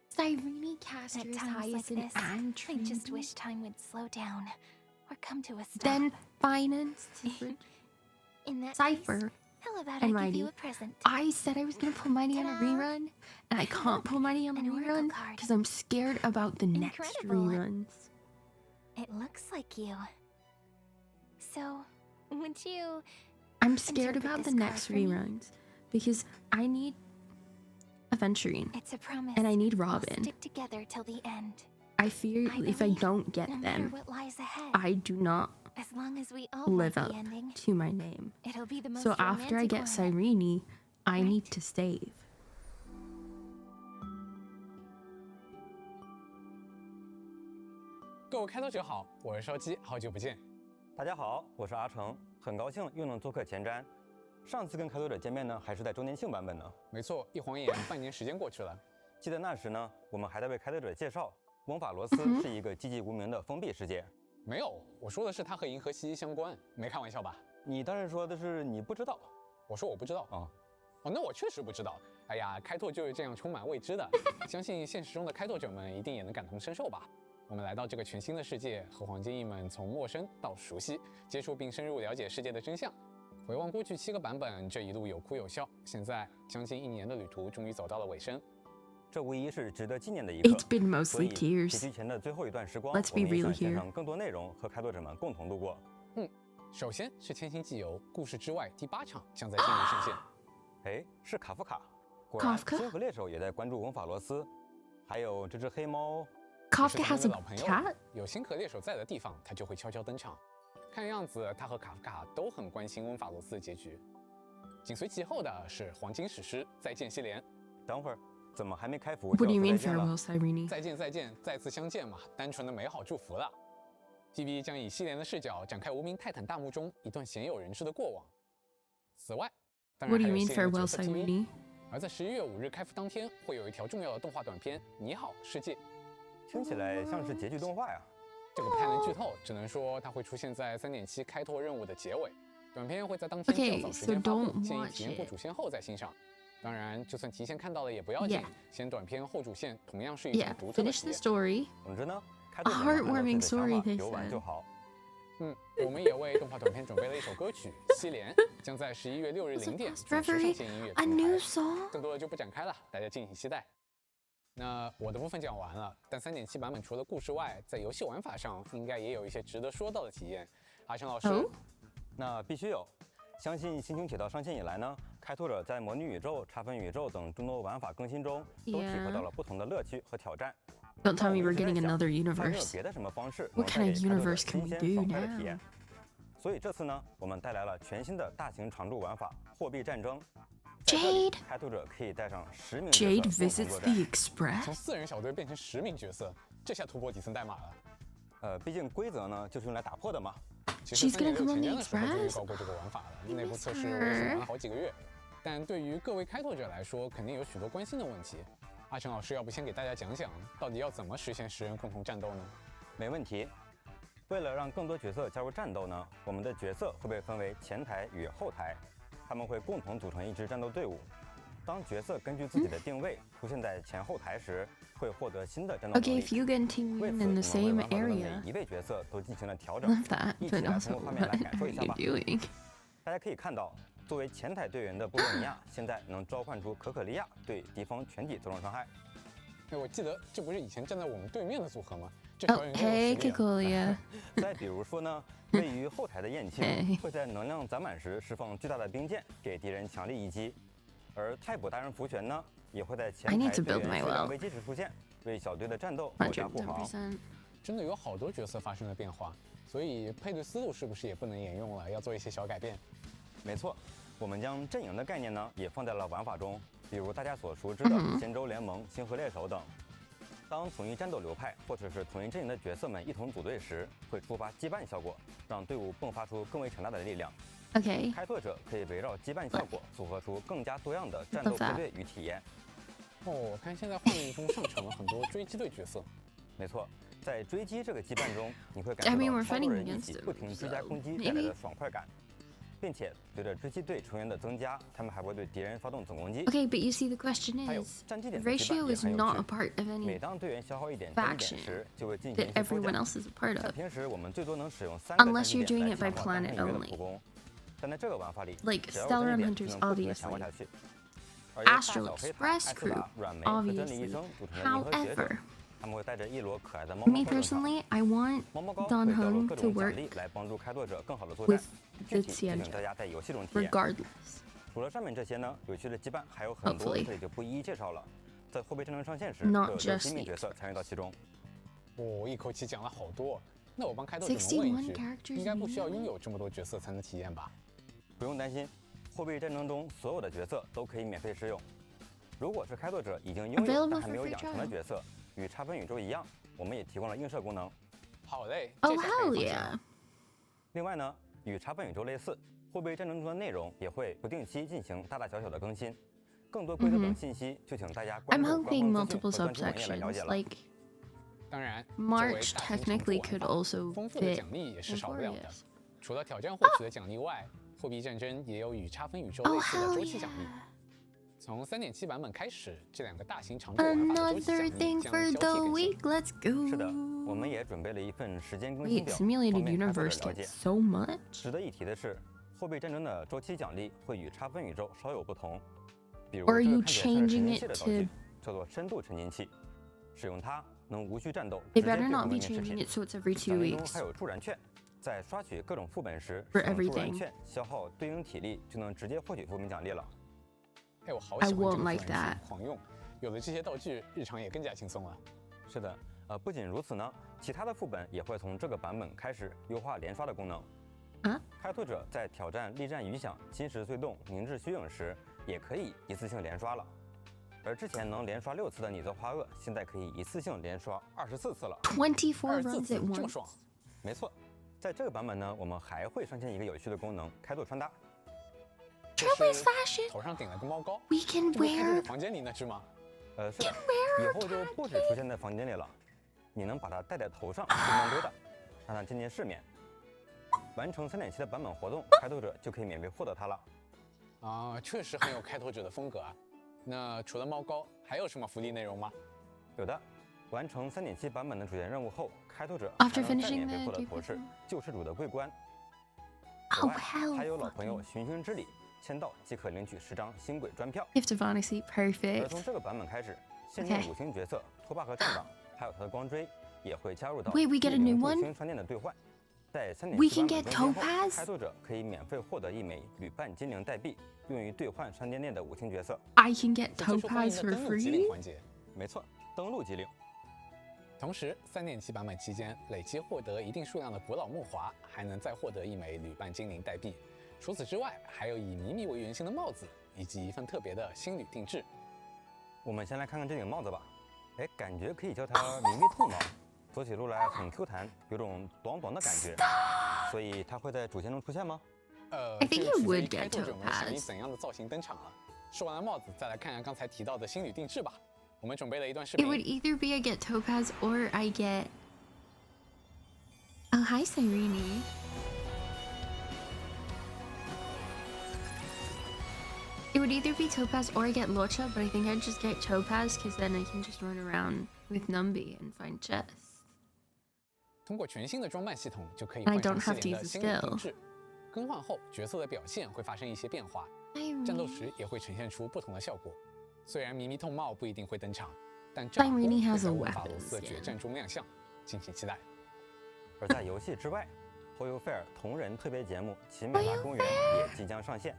Cyrene, At Caster's, times like Hyacinth, this, and I just Treeby. wish time would slow down or come to a stop. Then Finance, In that Cypher, case, how about and I give you Mighty. a present? I said I was gonna pull Mighty on a Ta-da! rerun, and I can't pull Mighty on the An oracle rerun card. because I'm scared about the next Incredible. reruns. It looks like you. So, would you... I'm scared Interpret about the this card next for me. reruns because I need Aventurine It's a promise. and I need We'll Robin. stick together till the end. I fear I if I believe don't get no matter them, what lies ahead, I do not as long as we all live like up the ending, to my name. it'll be the most So after I romantic get one. Cyrene, I need Right. to save. 各位开拓者好，我是烧鸡，好久不见。大家好，我是阿成，很高兴又能做客前瞻。上次跟开拓者见面呢，还是在周年庆版本呢。没错，一晃眼半年时间过去了。记得那时呢，我们还在为开拓者介绍，翁法罗斯是一个寂寂无名的封闭世界。没有，我说的是它和银河息息相关，没开玩笑吧？你当时说的是你不知道。我说我不知道啊。哦，那我确实不知道。哎呀，开拓就是这样充满未知的，相信现实中的开拓者们一定也能感同身受吧。我们来到这个全新的世界，和黄金翼们从陌生到熟悉，接触并深入了解世界的真相。回望过去7个版本，这一路有哭有笑，现在将近1年的旅途终于走到了尾声。这无疑是值得纪念的一刻。 It's been 所 mostly 以 tears. 结局前的最后一段时光， Let's 我 be 们也 real 想献 here. 上更多内容和开拓者们共同度过。首先是千星际游故事之外第8场将在近日上线。哎，是卡夫卡。果然， Kafka？星河猎手也在关注翁法罗斯，还有这只黑猫。 Kafka 是他 has 们 a 的老朋友 cat? 有星河猎手在的地方，他就会悄悄登场。看样子，他和卡夫卡都很关心温法罗斯的结局。紧随其后的是黄金史诗《再见西莲》。等会儿，怎么还没开服？ What do you 就 mean 要说再见了 farewell, Cyrene? 再见再见，再次相见嘛，单纯的美好祝福了。TV 将以西莲的视角展开无名泰坦大墓中一段鲜有人知的过往。此外，当 What 然 do 还 you 有 mean 西莲的角 farewell, 色 TV。 Cyrene? 而在11月5日开服当天，会有一条重要的动画短片《你好，世界》。听起来像是结局动画呀。这个不太能剧透，只能说它会出现在3.7开拓任务的结尾。短片会在当天 Okay, 较早时 so 间发布， don't 建议 watch 体验过 it. 主线后再欣赏。当然，就算提前看到了也不要紧 Yeah. 先短片后主线同样是一种 Yeah, 独特的 finish 体 the 验。 story. 总之呢，开 A 拓者们按照自己 heartwarming 的想 story, 法 they 游玩 said. 就好。我们也为动画短片准备了一首歌曲《西莲》，将在11月6日0点 Was it 准时 Reverie? 上线音乐 A 平 new 台。 song? 更多的就不展开了，大家敬请期待。那我的部分讲完了，但3.7版本除了故事外，在游戏玩法上应该也有一些值得说到的体验。阿成老师， Oh? 那必须有。相信星穹铁道上线以来呢，开拓者在魔女宇宙、差分宇宙等众多玩法更新中，都体会到了不同的乐趣和挑战。 Don't tell me 我 we're 一直在 getting 想 another 还有没有 universe. 别的什么方式 What 能带 kind 给 of 开拓者 universe can 新 we 鲜 do 爽快的体验 now?？所以这次呢，我们带来了全新的大型常驻玩法——货币战争。在这里 Jade 开拓者可以带上10名 Jade 角色共同 visits 作 the 战。 Express? 从4人小队变成10名角色，这下突破底层代码了。毕竟规则呢就是用来打破的嘛。其实 She's gonna 3.6 come on 前 the 瞻的时候就预 Express? 告过这个玩法了， I 内部 miss 测试我也是 her. 玩了好几个月。但对于各位开拓者来说，肯定有许多关心的问题。阿成老师，要不先给大家讲讲，到底要怎么实现10人共同战斗呢？没问题。为了让更多角色加入战斗呢，我们的角色会被分为前台与后台，他们会共同组成一支战斗队伍。当角色根据自己的定位出现在前后台时，会获得新的战斗能 Okay, 力。 if you get team 为 in 此，我 the 们为 same 玩法中的 area, 每一位角色都进行了调 I 整。 love that. 一起 But 来 also, 通过画面 what 来感受 are 一下 you 吧。 doing? 大家可以看到，作为前台队员的布洛尼亚，现在能召唤出可可利亚，对敌方全体造成伤害。哎，我记得这不是以前站在我们对面的组合吗？这 Oh, 条人真有 hey, 实力啊 Kikolia. 再比如说呢，位于后台的燕青嘿会在能量攒满时释放巨大的冰箭，给敌人强力一击；而太卜大人福全呢，也会在前 I need 台 to 队 build 员 my 血量 well. 危机时出现，为小队的战斗保驾护航。 110%. 真的有好多角色发生了变化，所以配对思路是不是也不能沿用了？要做一些小改变。没错，我们将阵营的概念呢也放在了玩法中，比如大家所熟知的仙州联盟、星河猎手等。当同一战斗流派或者是同一阵营的角色们一同组队时，会触发羁绊效果，让队伍迸发出更为强大的力量。 Okay. 开拓者可以围绕羁绊效果组合出更加多样的战斗配对与体验。哦，我看现在画面中上传了很多追击队角色。没错，在追击这个羁绊中，你会感 I 受 mean, 到 we're 超多 fighting 人一 against 起 them, 不停追加 so 攻击带来 maybe. 的爽快感，并且随着追击队成员的增加，他们还会对敌人发动总攻击。 Okay, but you see, the question 还有 is, 战绩点的羁绊 ratio 也 is 很有 not a 趣。 part of 每 any 当队员消耗一点战绩点时，就会进行 that 一些抽 everyone 奖。 else is a part 在 of. 平时我们最多能使用3个战 Unless 绩 you're 点 doing 来 it by 强化单 planet 个月的 only. 普攻，但在这个玩法里， Like 只要 Stellar 有战绩 and 点就 Hunters, 能不停地强化 obviously. 下去。而由大 Astral 小黑塔、 Express 艾斯达 Crew, 软梅和真理医 obviously. 生组成的银河学者 However, 他们会带着一摞可爱的猫 me 猫登场。 personally, I want 猫猫膏 Don 会掉落 Hung 各 to 种奖 work 励来帮助开拓者更好的作战 with。具 the 体就请 CM 大家在游戏中体验。 regardless. 除了上面这些呢，有趣的羁绊还有很多， Hopefully. 这里就不一一介绍了。在后备战争上线时， Not 会有 just 6名 the 角色参与到其中。我一口气讲了好多，那我帮开拓者们问61一句， characters 应该不需要 in 拥有这么多角色才能体验吧？不用担心，货币战争中所有的角色都可以免费试用。如果是开拓者已经拥有 Available 但还没有 for free 养成的 trial 角色，与差分宇宙一样，我们也提供了映射功能。好嘞， Oh 这下可以 hell 放心 yeah! 了。另外呢，与差分宇宙类似，货币战争中的内容也会不定期进行大大小小的更新。更多规则等信息，就请大家关 I'm 注官 hoping 方资讯 multiple 和专题网页来了解 subsections, 了。 like 当然，作为 March 大型 technically 重 could 复玩法 also 丰富的 fit 奖励也是少不了的。 Emporius. 除了挑战获取的奖励外，货币战争也有与差分宇宙类 Oh 似的 hell 周期奖励。 yeah! 从3.7版本开始，这2个大型常驻玩法的周期奖 Another 励 thing 将 for 交替 the 更新。 week. Let's go. 是的，我们也准备了一份时间更新 Wait, 表， simulated 方便开拓者 universe 了解。 gets so much. 值得一提的是，货币战争的周期奖励会与差分宇宙稍有不同。比如 Or are 这个 you 看起来像是沉 changing 浸 it 器的道 to- 具，叫做深度沉浸器。使用它能无需战斗， They 直接 better 兑 not 换 be 关键饰 changing 品。 it so it's every 2奖励中 weeks. 还有助燃券，在刷取各种副本时， For 使用助燃 everything. 券消耗对应体力，就能直接获取副本奖励了。哎，我好 I 喜欢 won't 这个 like 助燃 that. 器狂用，有了这些道具，日常也更加轻松了。是的，不仅如此呢，其他的副本也会从这个版本开始优化连刷的功能。啊？开拓者在挑战力战余响、金石碎洞、凝滞虚影时，也可以一次性连刷了。而之前能连刷6次的拟造花鳄，现在可以一次性连刷24次了。 24 24 runs 次 at 这么 once. 爽！没错，在这个版本呢，我们还会上线一个有趣的功能——开拓穿搭。就 Trailblaze 是 fashion. 头上顶了个猫膏， We can 这不是开拓 wear. 者房间里那只吗？是的，以后就不止出现在房间里了，你能把它戴在头上，不闷堆的，让它见见世面。完成3.7的版本活动，开拓者就可以免费获得它了。啊，确实很有开拓者的风格啊。那除了猫膏，还有什么福利内容吗？有的，完成3.7版本的主线任务后，开拓者 After 还能再 finishing 免费 the 获得 Deep 头饰 Within 救世主的桂冠。 Oh 此外， hell. 还有老朋友 fucking- 寻寻之礼，签到即可领取10张星轨专票。 Gift of Honesty. 而 Perfect. 从这个版本开始，限定 Okay. 5星角色托巴和站长，还有他的光锥，也会加入到 Wait, we get a new one? 星商店的兑换。在 We 3.7 can 版 get 本更新后， topaz? 开拓者可以免费获得1枚旅伴精灵代币，用于兑换商店内的5星角色。 I can get 这就是欢 topaz 迎的 for 登录机灵 free. 环节。没错，登录机灵。同时，3.7版本期间累计获得一定数量的古老木华，还能再获得1枚旅伴精灵代币。除此之外，还有以米米为原型的帽子，以及一份特别的新旅定制。我们先来看看这顶帽子吧。哎，感觉可以叫它迷迷兔帽，走起路来很 Q 弹，有种短短的感觉。所以它会在主线中出现吗？ I think 这 you 个取决于 would 开 get 拓者们想以 topaz. 怎样的造型登场了。说完了帽子，再来看看刚才提到的新旅定制吧。我们准备了一段视 It 频。 would either be I get topaz or I get. Oh, hi, Cyrene. It would either be topaz or I get Locha, but I think I'd just get topaz because then I can just run around with Numby and find chests. 通过全新的装扮系统，就可以 I 换 don't 上 have 系 to 列的 use 新 the 旅 skill. 定制。更换后，角色的表现会发生一些变化，战斗时也会呈现出不同的效果。虽然迷迷痛帽不一定会登场，但战波 Irene 会 has 在 a 温法罗 weapon 斯的决 skin. 战中亮相，敬请期待。而在游戏之外，后游费尔同人特别节目《奇美拉公园》也即将上线。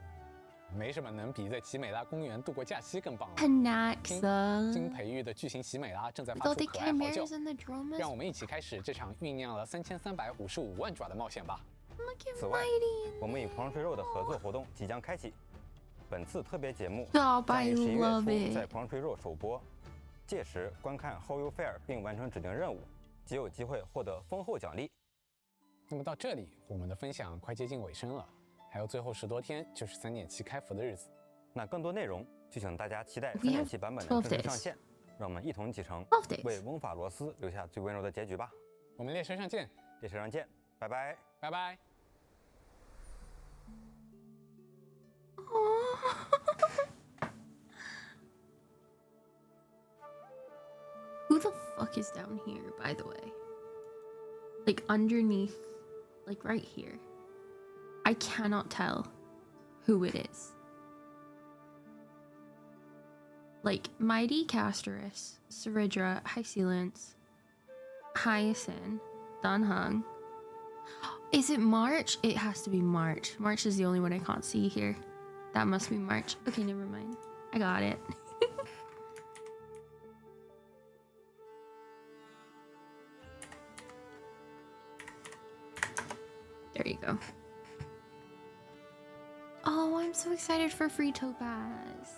没什么能比在奇美拉公园度过假期更棒了。 Panaxa. 经培育的巨型奇美拉正在 With 发 all 出 the 可爱嚎叫 chimeras，and the dromas. 让我们一起开始这场酝酿了3355万爪的冒险吧。 Look at 此外， Mighty. 我们与狂吹肉的合作活动即将开启。本次特别节目 Stop, 将 I 于11 love 月初在 it. 狂吹肉首播，届时观看后游费尔并完成指定任务，即有机会获得丰厚奖励。那么到这里，我们的分享快接近尾声了，还有最后10多天就是3.7开服的日子。那更多内容就请大家期待 We have 3.7版本的 12正式 days. 上线，让我们一同启程， 12 days. 为翁法罗斯留下最温柔的结局吧。我们列车上见，列车上见，拜拜。拜拜。 Who the fuck is down here, by the way? Like underneath, like right here. I cannot tell who it is. Like Mighty Casterus, Saridra, Hycelance, Hyacinth, Dunhung. Is it March? It has to be March. March is the only one I can't see here. That must be March. Okay, never mind. I got it. There you go. Oh, I'm so excited for free Topaz.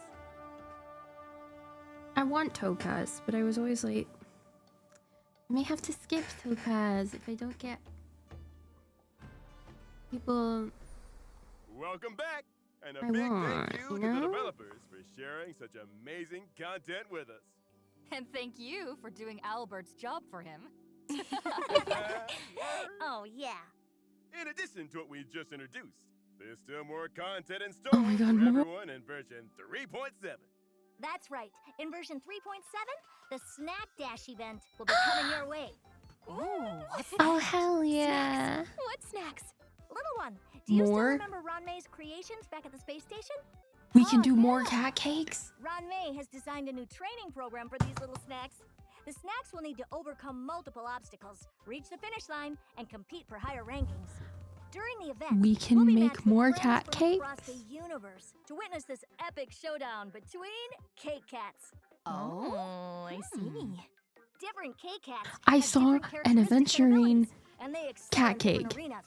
I want Topaz, but I was always like, I may have to skip Topaz if I don't get people. Welcome back! And a I big want, thank you you to the know? developers for sharing such amazing content with us. And thank you for doing Albert's job for him. Oh, yeah. In addition to what we just introduced, there's still more content in store Oh my God, for more? everyone in version 3.7. That's right. In version 3.7, the Snack Dash event will be coming your way. Oh, hell yeah. What snacks? Little one, do you still More? remember Ron May's creations back at the space station? We can Oh, do more yeah. cat cakes. Ron May has designed a new training program for these little snacks. The snacks will need to overcome multiple obstacles, reach the finish line, and compete for higher rankings. During the event, We can we'll be make matched with more friends cat from across cakes. the universe to witness this epic showdown between cake cats. Oh, I see. Different cake cats I have saw different an characteristics and adventuring abilities, and they excel cat in different cake. arenas.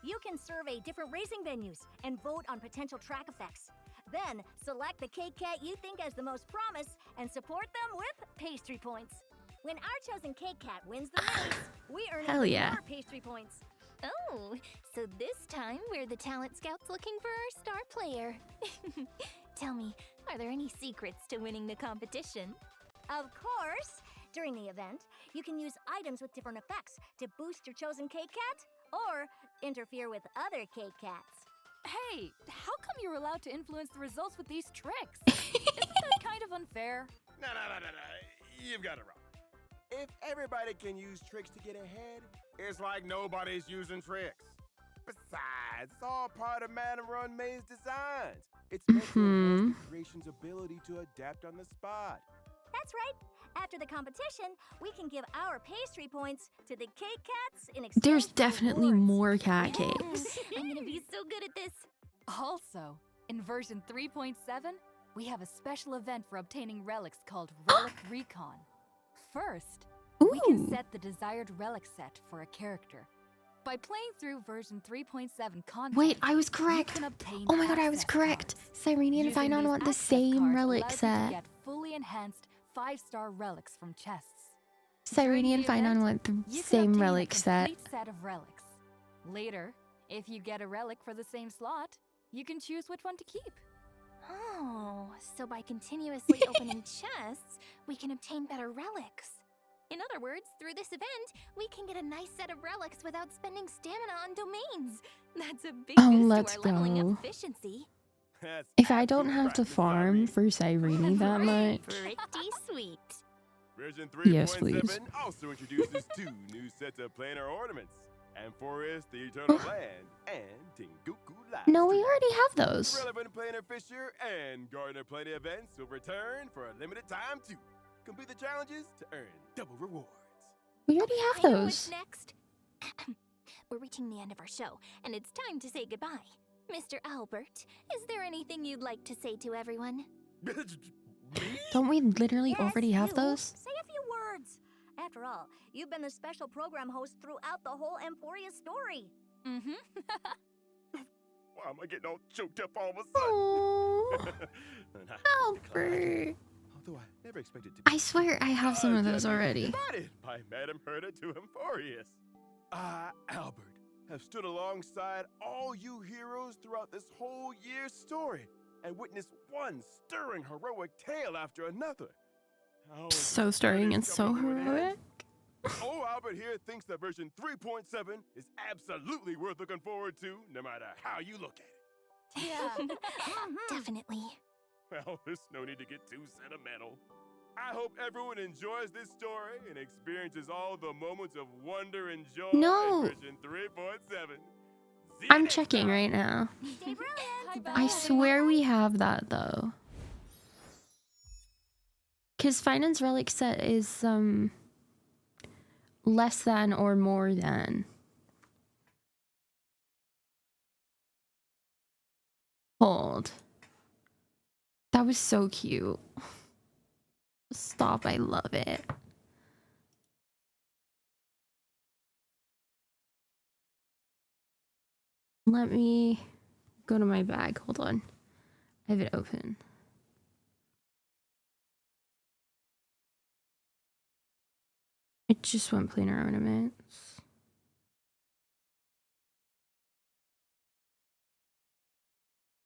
You can survey different racing venues and vote on potential track effects. Then select the cake cat you think has the most promise and support them with pastry points. When our chosen cake cat wins the race, we earn Hell even yeah. more pastry points. Oh, so this time we're the talent scouts looking for our star player. Tell me, are there any secrets to winning the competition? Of course! During the event, you can use items with different effects to boost your chosen cake cat or interfere with other cake cats. Hey, how come you're allowed to influence the results with these tricks? Isn't that kind of unfair? No. You've got it wrong. If everybody can use tricks to get ahead, it's like nobody's using tricks. Besides, it's all part of Madam Run May's designs. It's meant to enhance the creation's ability to adapt on the spot. That's right. After the competition, we can give our pastry points to the cake cats in exchange There's for definitely rewards. more cat cakes. I'm gonna be so good at this. Also, in version 3.7, we have a special event for obtaining relics called Relic Recon. First, we can Ooh. set the desired relic set for a character. By playing through version 3.7 content, Wait, I was you correct. can obtain Oh my god, I was access correct. cards. Cyrene and Using Finon these want the access same cards relic allows you to set. get fully enhanced 5-star relics from chests. Cyrene and During the Finon event, want the you can same obtain relic a set. complete set of relics. Later, if you get a relic for the same slot, you can choose which one to keep. Oh, so by continuously opening chests, we can obtain better relics. In other words, through this event, we can get a nice set of relics without spending stamina on domains. That's a big Oh, boost let's to our leveling go. up efficiency. That's If I don't absolutely have right, to Miss farm Cyrene. for Cyrene that much. Pretty sweet. Version Yes, 3.7 please. also introduces 2 new sets of planar ornaments. Amphoreus, the Eternal Land, and Tengoku Live No, we Stream. already have those. Relevant planar fixture and Gardener Planet events will return for a limited time too. Complete the challenges to earn double rewards. We already I have know what's those. next. We're reaching the end of our show, and it's time to say goodbye. Mr. Albert, is there anything you'd like to say to everyone? Me? Don't we literally Yes, already have you. those? Say a few words. After all, you've been the special program host throughout the whole Emphoria story. Mm-hmm. Why am I getting all choked up all of a Oh, sudden? And I declined. Albert. Although I never expected to be I swear I have some of those already. invited by Madam Herta to Emphorius. I, Albert, have stood alongside all you heroes throughout this whole year's story and witnessed one stirring heroic tale after another. Oh, So stirring and so heroic. Oh, Albert here thinks that version 3.7 is absolutely worth looking forward to, no matter how you look at it. Yeah. Definitely. Well, there's no need to get too sentimental. I hope everyone enjoys this story and experiences all the moments of wonder and joy No. in version 3.7. See you I'm next checking time. right now. Stay brilliant. I swear we have that though. Because Finance Relic set is less than or more than. Hold. That was so cute. Stop, I love it. Let me go to my bag. Hold on. I have it open. I just want planar ornaments.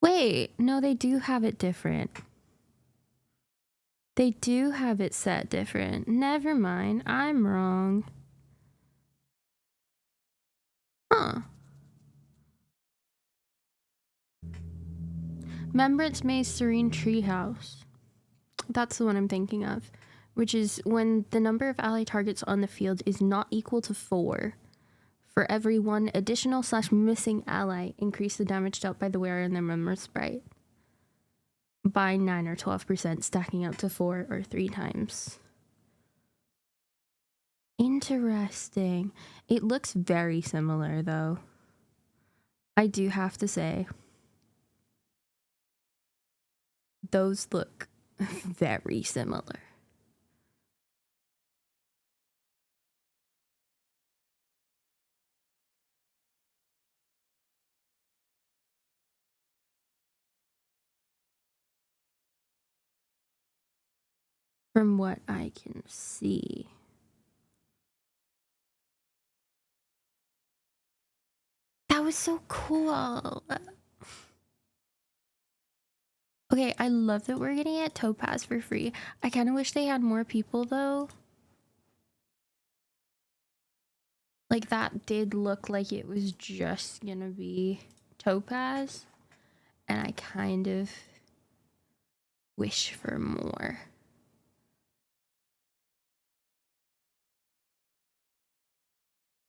Wait, no, they do have it different. They do have it set different. Never mind, I'm wrong. Huh. Remembrance Maze Serene Treehouse. That's the one I'm thinking of. which is when the number of ally targets on the field is not equal to 4. For every 1 additional / missing ally, increase the damage dealt by the wearer and their member sprite by 9 or 12%, stacking up to 4 or 3 times. Interesting. It looks very similar, though. I do have to say, those look very similar. From what I can see. That was so cool. Okay, I love that we're getting it Topaz for free. I kind of wish they had more people, though. Like, that did look like it was just gonna be Topaz. And I kind of wish for more.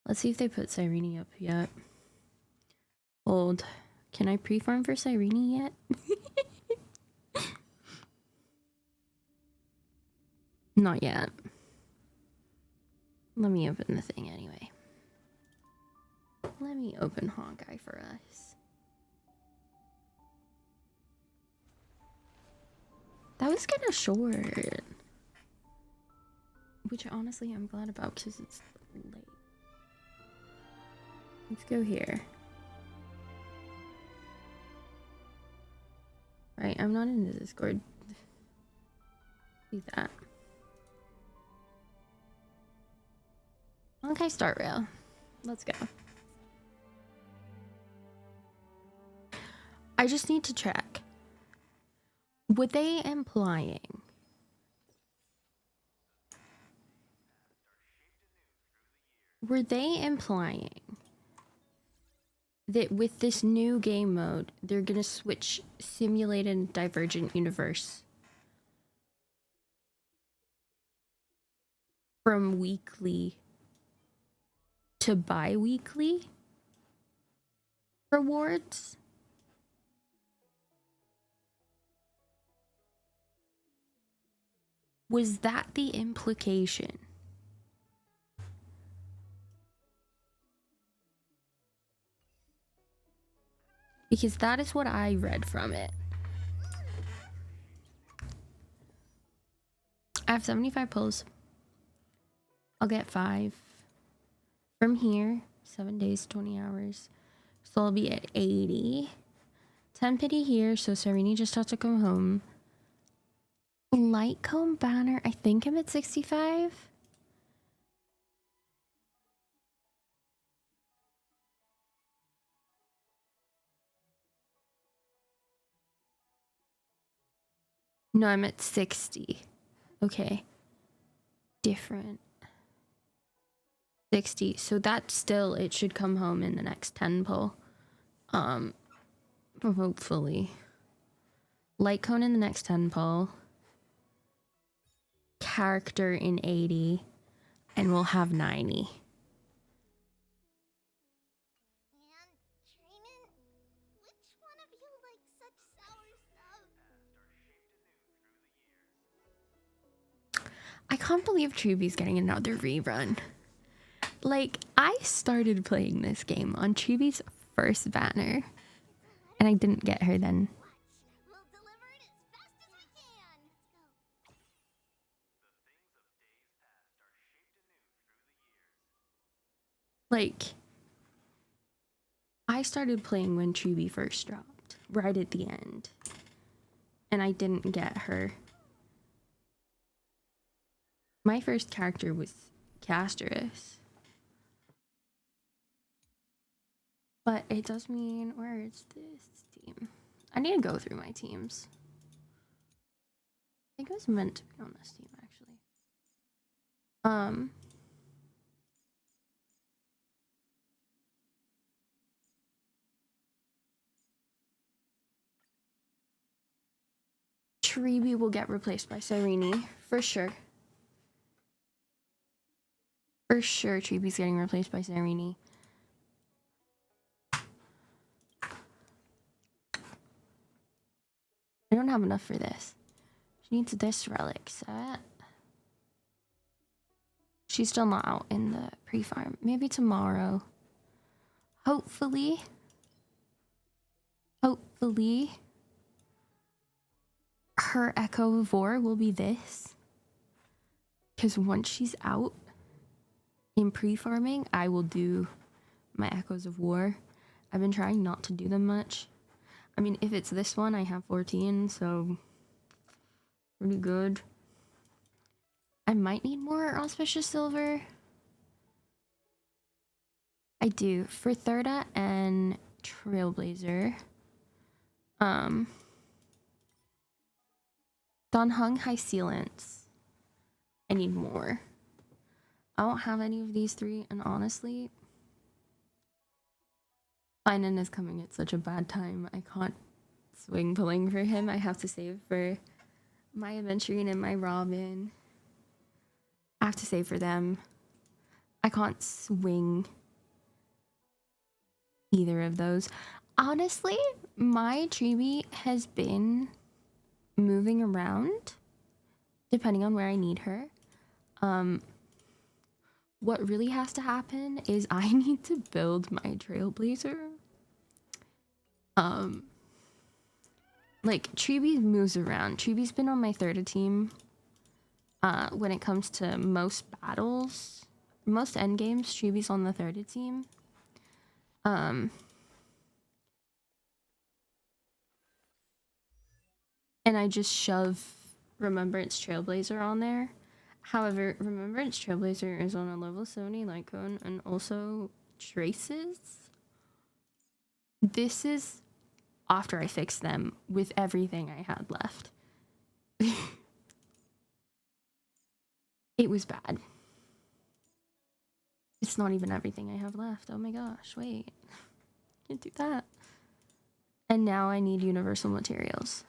Let's see if they put Cyrene up yet. Hold. Can I pre-farm for Cyrene yet? Not yet. Let me open the thing anyway. Let me open Honkai for us. That was kind of short. Which honestly I'm glad about because it's late. Let's go here. Right, I'm not in the Discord. See that. Okay, start rail. Let's go. I just need to check. Were they implying that with this new game mode, they're gonna switch simulated and divergent universe from weekly to bi-weekly rewards? Was that the implication? Because that is what I read from it. I have 75 pulls. I'll get 5 from here. 7 days, 20 hours. So I'll be at 80. 10 pity here, so Cyrene just has to come home. Light comb banner, I think I'm at 65. No, I'm at 60. Okay. Different. 60. So that still, it should come home in the next 10 pull. Hopefully. Light cone in the next 10 pull. Character in 80. And we'll have 90. I can't believe Chibi's getting another rerun. Like, I started playing this game on Chibi's first banner. And I didn't get her then. Like, I started playing when Chibi first dropped, right at the end. And I didn't get her. My first character was Casterus. But it does mean, where is this team? I need to go through my teams. I think it was meant to be on this team, actually. Tribi will get replaced by Cyrene, for sure. For sure, Chibi's getting replaced by Serini. I don't have enough for this. She needs this relic set. She's still not out in the pre-farm. Maybe tomorrow. Hopefully, her Echo of War will be this. Because once she's out in pre-farming, I will do my Echoes of War. I've been trying not to do them much. I mean, if it's this one, I have 14, so pretty good. I might need more Auspicious Silver. I do. For Thirda and Trailblazer. Donhung High Sealants. I need more. I don't have any of these three, and honestly, Finan is coming at such a bad time. I can't swing pulling for him. I have to save for my Aventurine and my Robin. I have to save for them. I can't swing either of those. Honestly, my Chibi has been moving around depending on where I need her. What really has to happen is I need to build my Trailblazer. Like, Chibi moves around. Chibi's been on my third team when it comes to most battles. Most endgames, Chibi's on the third team. And I just shove Remembrance Trailblazer on there. However, Remembrance Trailblazer is on a level 70 light cone and also traces. This is after I fixed them with everything I had left. It was bad. It's not even everything I have left. Oh my gosh, wait. Can't do that. And now I need universal materials.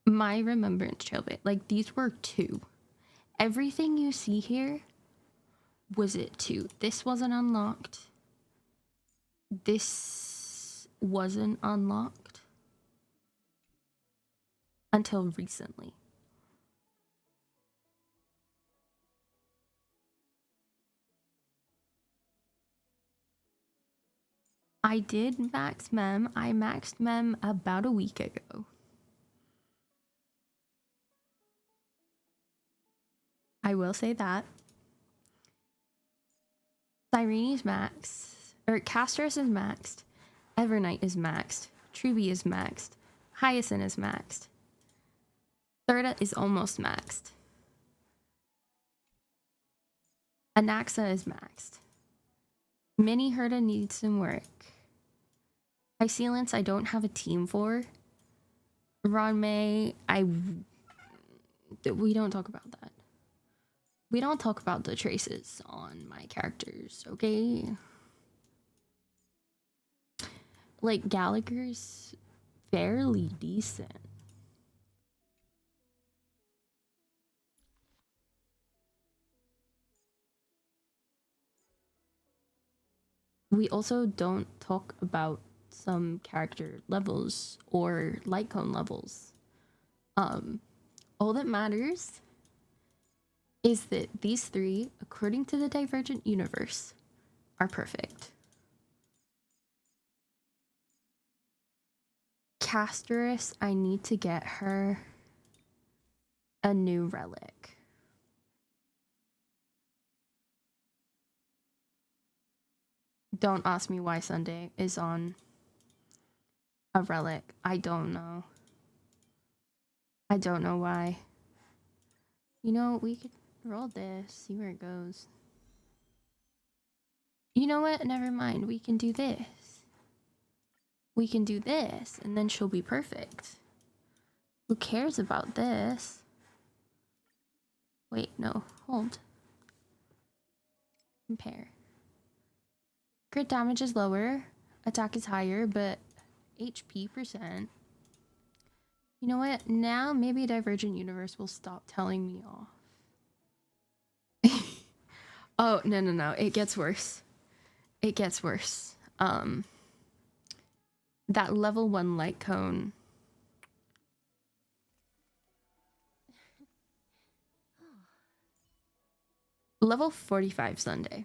My Remembrance Trailblazer, like, these were 2. Everything you see here was at 2. This wasn't unlocked. This wasn't unlocked until recently. I did max mem. I maxed mem about a week ago. I will say that. Cyrene's maxed. Or Castros is maxed. Evernight is maxed. Truby is maxed. Hyacinth is maxed. Thirda is almost maxed. Anaxa is maxed. Mini Herda needs some work. High Sealants I don't have a team for. Ron May, we don't talk about that. We don't talk about the traces on my characters, okay? Like, Gallagher's fairly decent. We also don't talk about some character levels or light cone levels. All that matters is that these 3, according to the Divergent Universe, are perfect. Casterus, I need to get her a new relic. Don't ask me why Sunday is on a relic. I don't know. I don't know why. You know, we could roll this, see where it goes. You know what? Never mind. We can do this. We can do this, and then she'll be perfect. Who cares about this? Wait, no. Hold. Compare. Crit damage is lower. Attack is higher, but HP %. You know what? Now maybe Divergent Universe will stop telling me off. Oh, no. It gets worse. It gets worse. That level 1 light cone. Level 45 Sunday.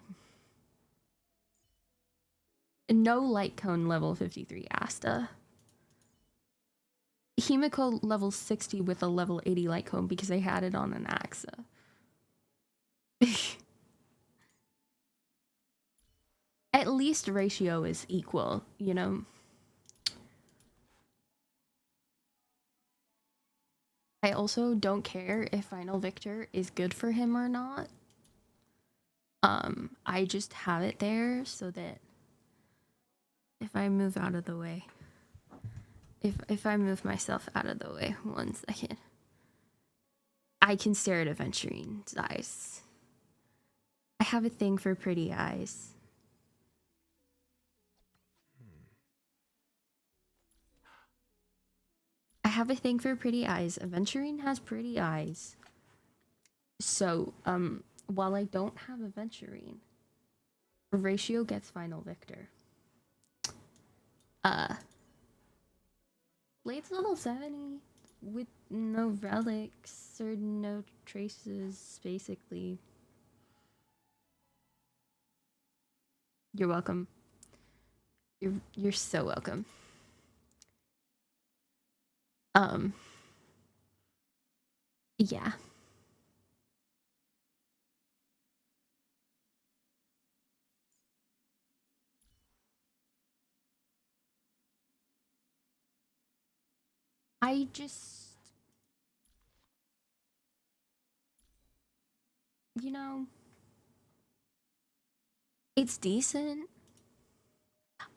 No light cone level 53 Asta. Himiko level 60 with a level 80 light cone because I had it on an AXA. At least ratio is equal, you know? I also don't care if Final Victor is good for him or not. I just have it there so that if I move out of the way, if I move myself out of the way 1 second, I can stare at Aventurine's eyes. I have a thing for pretty eyes. I have a thing for pretty eyes. Aventurine has pretty eyes. So, while I don't have Aventurine, Ratio gets Final Victor. Blade's level 70 with no relics or no traces, basically. You're welcome. You're so welcome. Yeah. I just, you know, it's decent.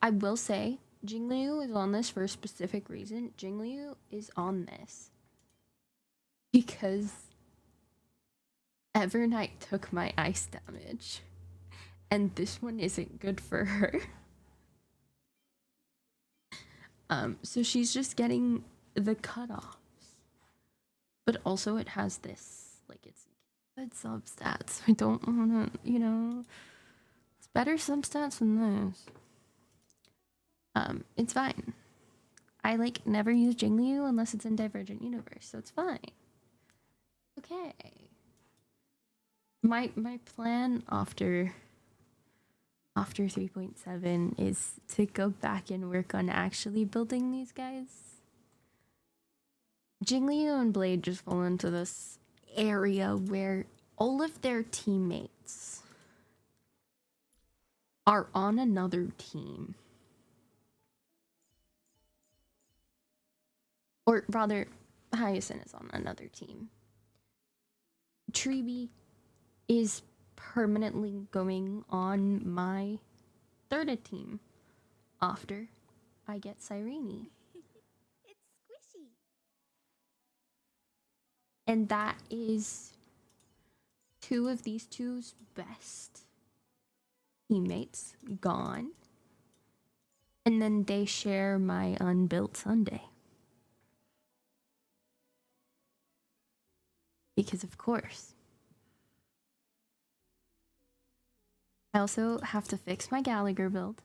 I will say, Jingliu is on this for a specific reason. Jingliu is on this because Evernight took my ice damage, and this one isn't good for her. So she's just getting the cutoffs. But also it has this, like, it's good substats. I don't wanna, you know, it's better substats than this. It's fine. I, like, never use Jingliu unless it's in Divergent Universe, so it's fine. Okay. My plan after 3.7 is to go back and work on actually building these guys. Jingliu and Blade just fall into this area where all of their teammates are on another team. Or rather, Hyacinth is on another team. Treeby is permanently going on my third team after I get Cyrene. It's squishy. And that is 2 of these two's best teammates gone. And then they share my unbuilt Sunday. Because of course. I also have to fix my Gallagher build.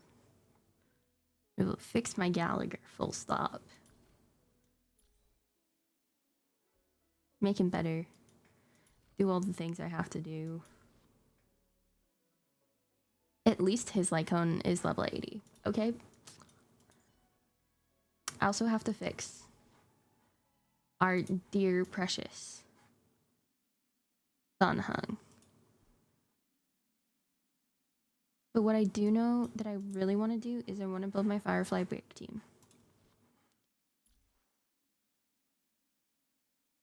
I will fix my Gallagher, full stop. Make him better. Do all the things I have to do. At least his Lycone is level 80, okay? I also have to fix our dear precious Sunhung. But what I do know that I really want to do is I want to build my Firefly break team.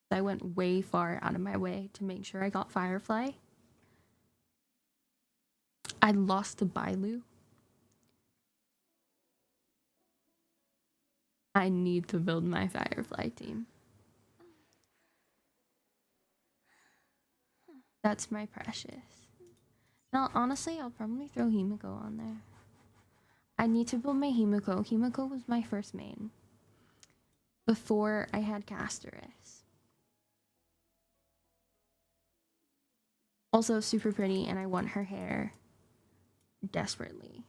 I went way far out of my way to make sure I got Firefly. I lost to Bailu. I need to build my Firefly team. That's my precious. Now, honestly, I'll probably throw Himiko on there. I need to build my Himiko. Himiko was my first main. before I had Castoris. Also super pretty, and I want her hair desperately.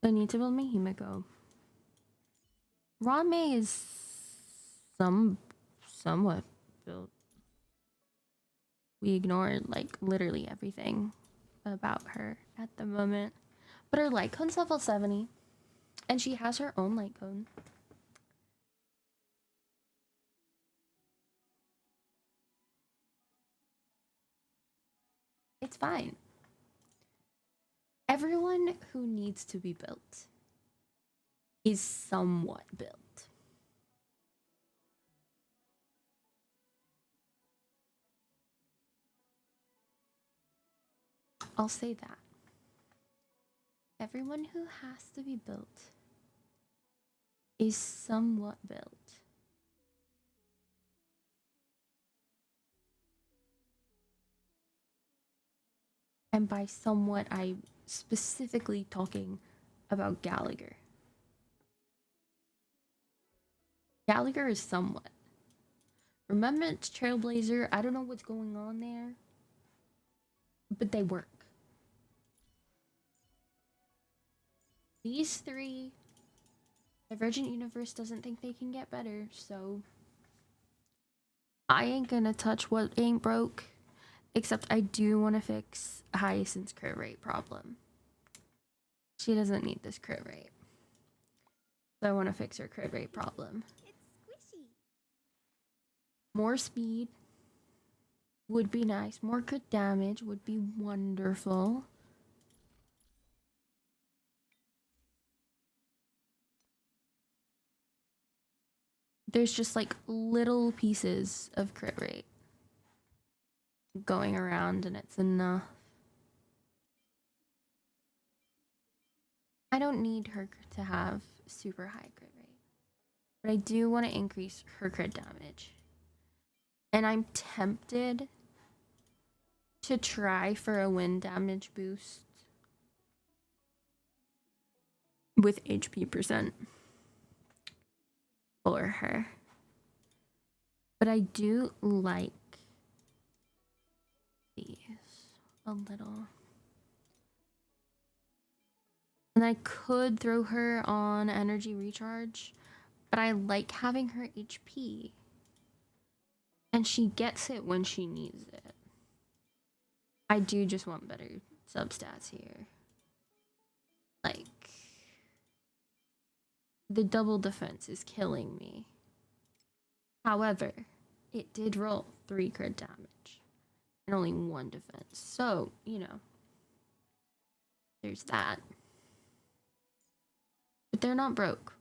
I need to build my Himiko. Rame is somewhat built. We ignored like literally everything about her at the moment. But her light cone's level 70. And she has her own light cone. It's fine. Everyone who needs to be built is somewhat built. I'll say that. Everyone who has to be built is somewhat built. And by somewhat, I'm specifically talking about Gallagher. Gallagher is somewhat. Remember, it's Trailblazer. I don't know what's going on there, but they work. These three, Divergent Universe doesn't think they can get better, so I ain't gonna touch what ain't broke. Except I do want to fix Hyacinth's crit rate problem. She doesn't need this crit rate. So I want to fix her crit rate problem. It's squishy. More speed would be nice. More crit damage would be wonderful. There's just like little pieces of crit rate going around, and it's enough. I don't need her to have super high crit rate, but I do want to increase her crit damage. And I'm tempted to try for a wind damage boost with HP percent for her. But I do like these a little. And I could throw her on energy recharge, but I like having her HP. And she gets it when she needs it. I do just want better substats here. Like, the double defense is killing me. However, it did roll 3 crit damage and only 1 defense. So, you know, there's that. But they're not broke.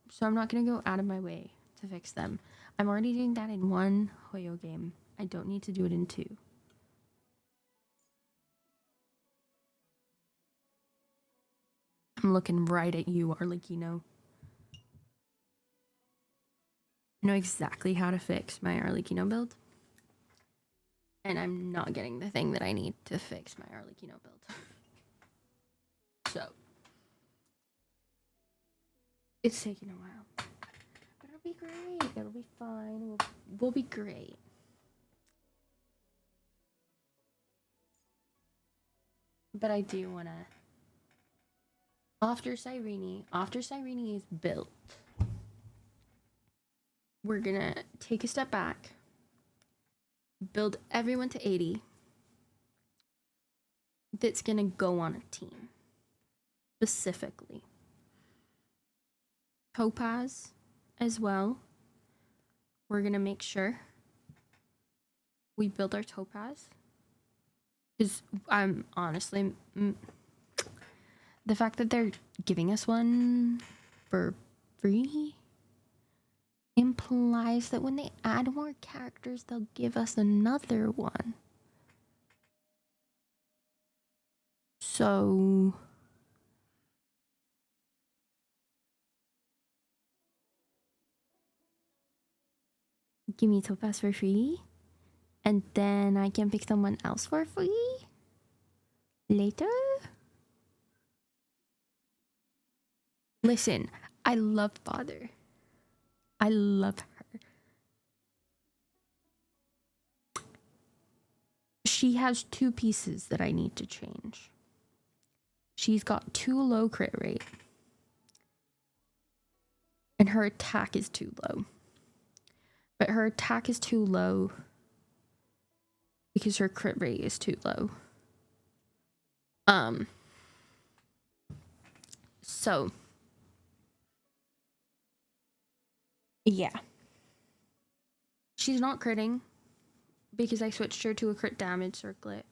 So I'm not going to go out of my way to fix them. I'm already doing that in 1 Hoyo game. I don't need to do it in 2. I'm looking right at you, Arlecchino. I know exactly how to fix my Arlecchino build. And I'm not getting the thing that I need to fix my Arlecchino build. So, it's taking a while. But it'll be great. It'll be fine. We'll be great. But I do want to... After Cyrene is built, we're going to take a step back, build everyone to 80 that's going to go on a team. Specifically. Topaz as well. We're going to make sure we build our Topaz. Because I'm honestly... the fact that they're giving us one for free implies that when they add more characters, they'll give us another one. So... give me Topaz for free, and then I can pick someone else for free later. Listen, I love Father. I love her. She has 2 pieces that I need to change. She's got too low crit rate. And her attack is too low. But her attack is too low because her crit rate is too low. So yeah. She's not critting because I switched her to a crit damage circlet.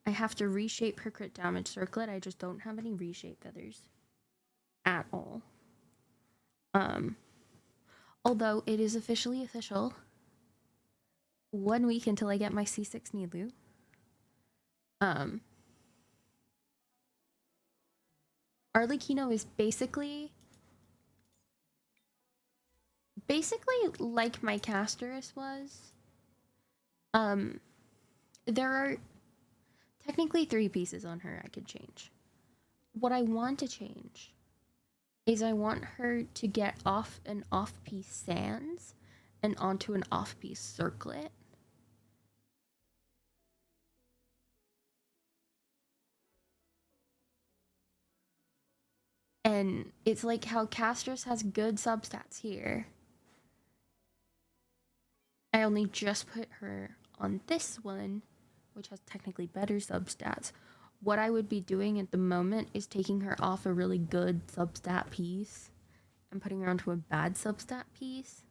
I have to reshape her crit damage circlet. I just don't have any reshape feathers at all. Although it is officially official. 1 week until I get my C6 Nilu. Arlecchino is basically like my Casterus was. There are technically 3 pieces on her I could change. What I want to change is I want her to get off an off-piece Sands and onto an off-piece Circlet. And it's like how Casterus has good substats here. I only just put her on this one, which has technically better substats. What I would be doing at the moment is taking her off a really good substat piece and putting her onto a bad substat piece.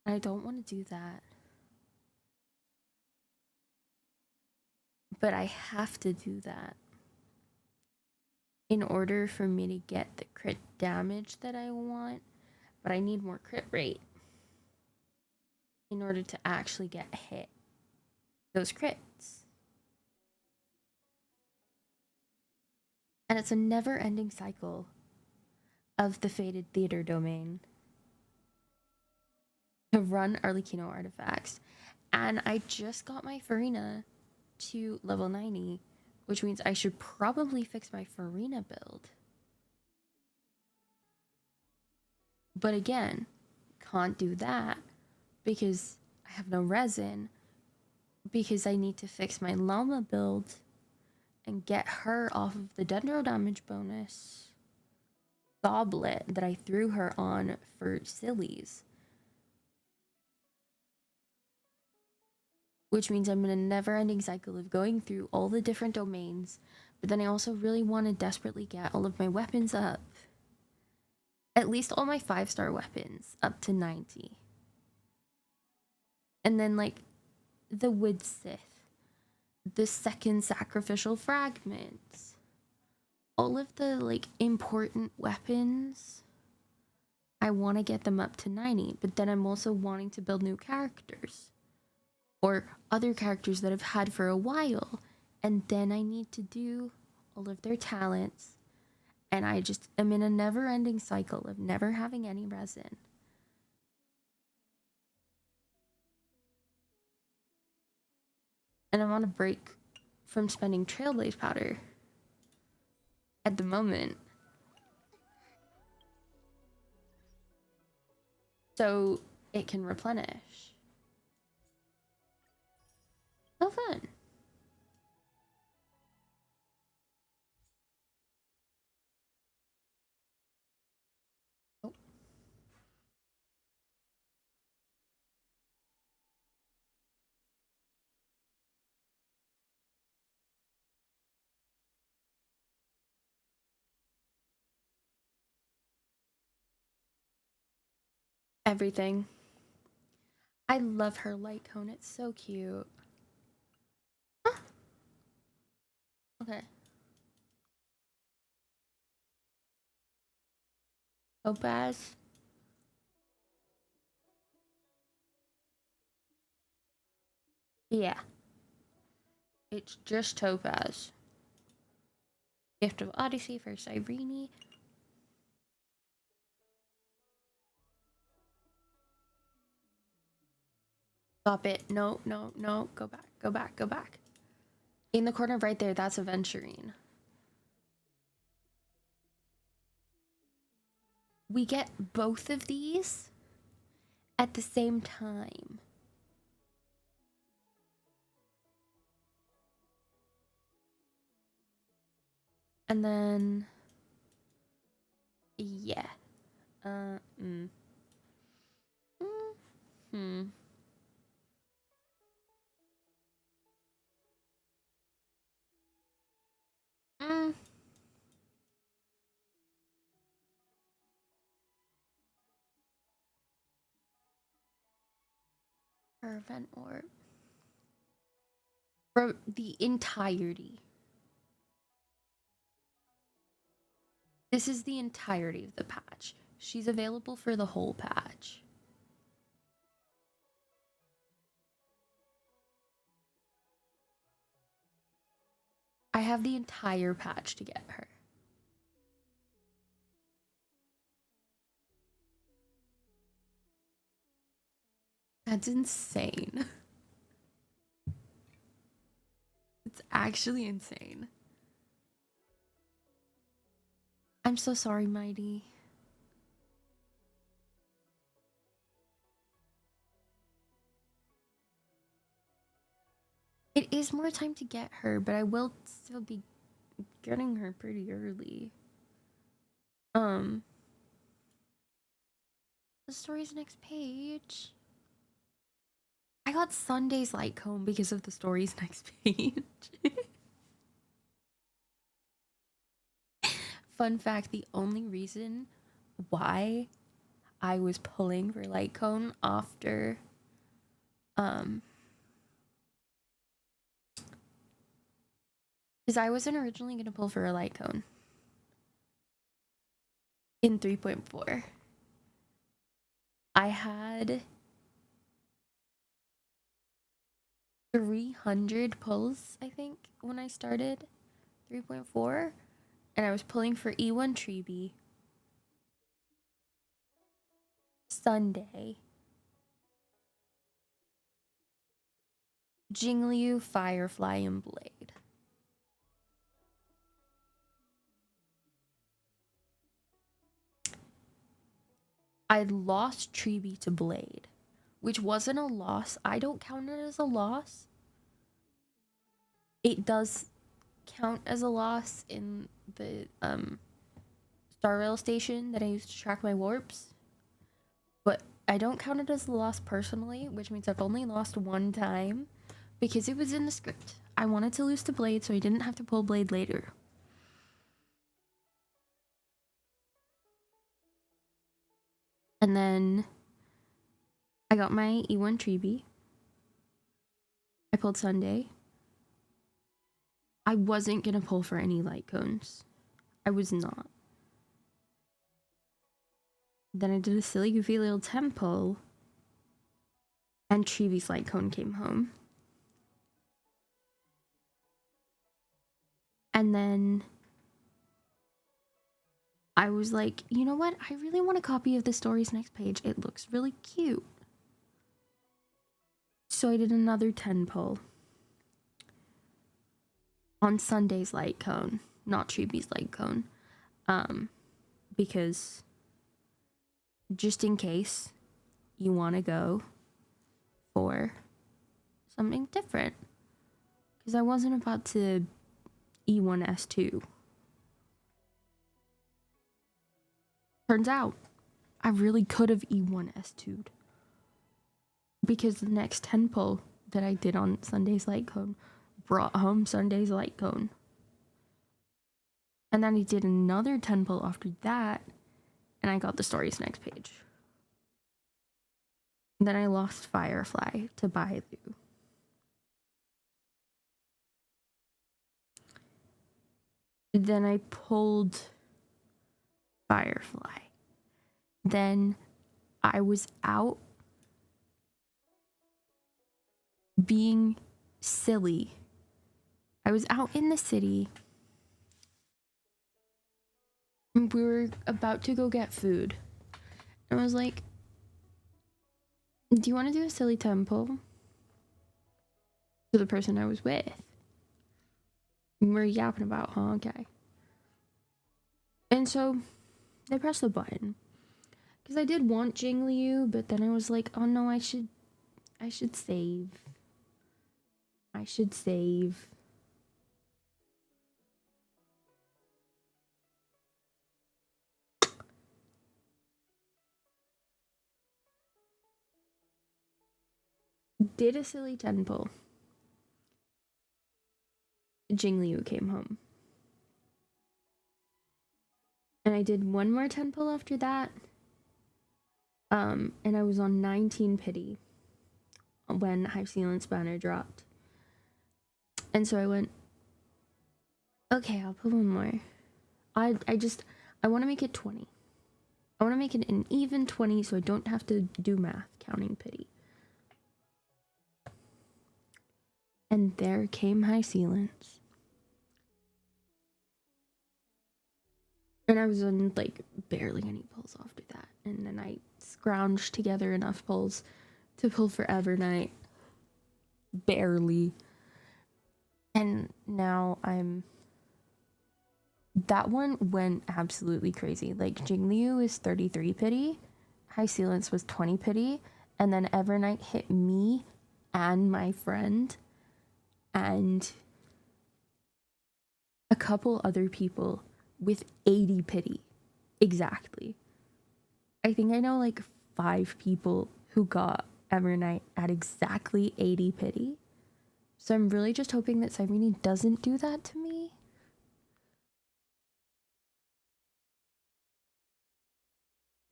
I don't want to do that. But I have to do that in order for me to get the crit damage that I want. But I need more crit rate in order to actually get hit those crits. And it's a never-ending cycle of the Fated Theater domain to run Arlecchino artifacts. And I just got my Farina to level 90, which means I should probably fix my Farina build. But again, can't do that because I have no resin, because I need to fix my Llama build and get her off of the Dendro damage bonus goblet that I threw her on for sillies. Which means I'm in a never-ending cycle of going through all the different domains, but then I also really want to desperately get all of my weapons up. At least all my 5-star weapons up to 90. And then, like, the Wood Sith, the second sacrificial fragments, all of the, like, important weapons, I want to get them up to 90, but then I'm also wanting to build new characters. Or other characters that I've had for a while, and then I need to do all of their talents, and I just am in a never-ending cycle of never having any resin. And I'm on a break from spending Trailblaze powder at the moment. So it can replenish. Oh, fun. Oh. Everything. I love her light cone. It's so cute. Huh. Okay. Topaz. Yeah. It's just Topaz. Gift of Odyssey for Cyrene. Stop it. No, no, no. Go back. Go back. Go back. In the corner right there, that's Aventurine. we get both of these at the same time. And then, yeah. Mm. Hmm. Mm. For event orb. For the entirety. This is the entirety of the patch. She's available for the whole patch. I have the entire patch to get her. That's insane. It's actually insane. I'm so sorry, Mighty. It is more time to get her, but I will still be getting her pretty early. The story's next page. I got Sunday's light cone because of the story's next page. Fun fact, the only reason why I was pulling for light cone after because I wasn't originally gonna pull for a light cone in 3.4. I had 300 pulls, I think, when I started 3.4, and I was pulling for E1 Treeby, Sunday, Jingliu, Firefly, and Blade. I lost Treeby to Blade, which wasn't a loss. I don't count it as a loss. It does count as a loss in the Star Rail station that I used to track my warps, but I don't count it as a loss personally, which means I've only lost one time because it was in the script. I wanted to lose to Blade so I didn't have to pull Blade later. And then I got my E1 Treeby. I pulled Sunday. I wasn't gonna pull for any light cones. I was not. Then I did a silly goofy little tempo, and Treeby's light cone came home. And then I was like, you know what? I really want a copy of the story's next page. It looks really cute. So I did another 10 pull on Sunday's light cone, not Treeby's light cone. Because just in case you want to go for something different. Because I wasn't about to E1S2. Turns out, I really could have E1S2'd. Because the next 10 pull that I did on Sunday's light cone brought home Sunday's light cone. And then I did another 10 pull after that, and I got the story's next page. And then I lost Firefly to Bailu. Then I pulled Firefly. Then I was out being silly. I was out in the city. We were about to go get food. And I was like, do you want to do a silly tempo? To the person I was with. We were yapping about, huh? Okay. And so they pressed the button. Because I did want Jingliu, but then I was like, oh no, I should save. I should save. Did a silly 10 pull. Jingliu came home. And I did one more 10 pull after that. And I was on 19 pity when High Sealant's banner dropped. And so I went, okay, I'll pull one more. I want to make it 20. I want to make it an even 20 so I don't have to do math counting pity. And there came High Sealants. And I was on, like, barely any pulls after that. And then I scrounged together enough pulls to pull for Evernight. Barely. And now that one went absolutely crazy. Like, Jingliu is 33 pity. High Sealants was 20 pity. And then Evernight hit me and my friend. And a couple other people with 80 pity. Exactly. I think I know like 5 people who got Evernight at exactly 80 pity. So I'm really just hoping that Cyrene doesn't do that to me.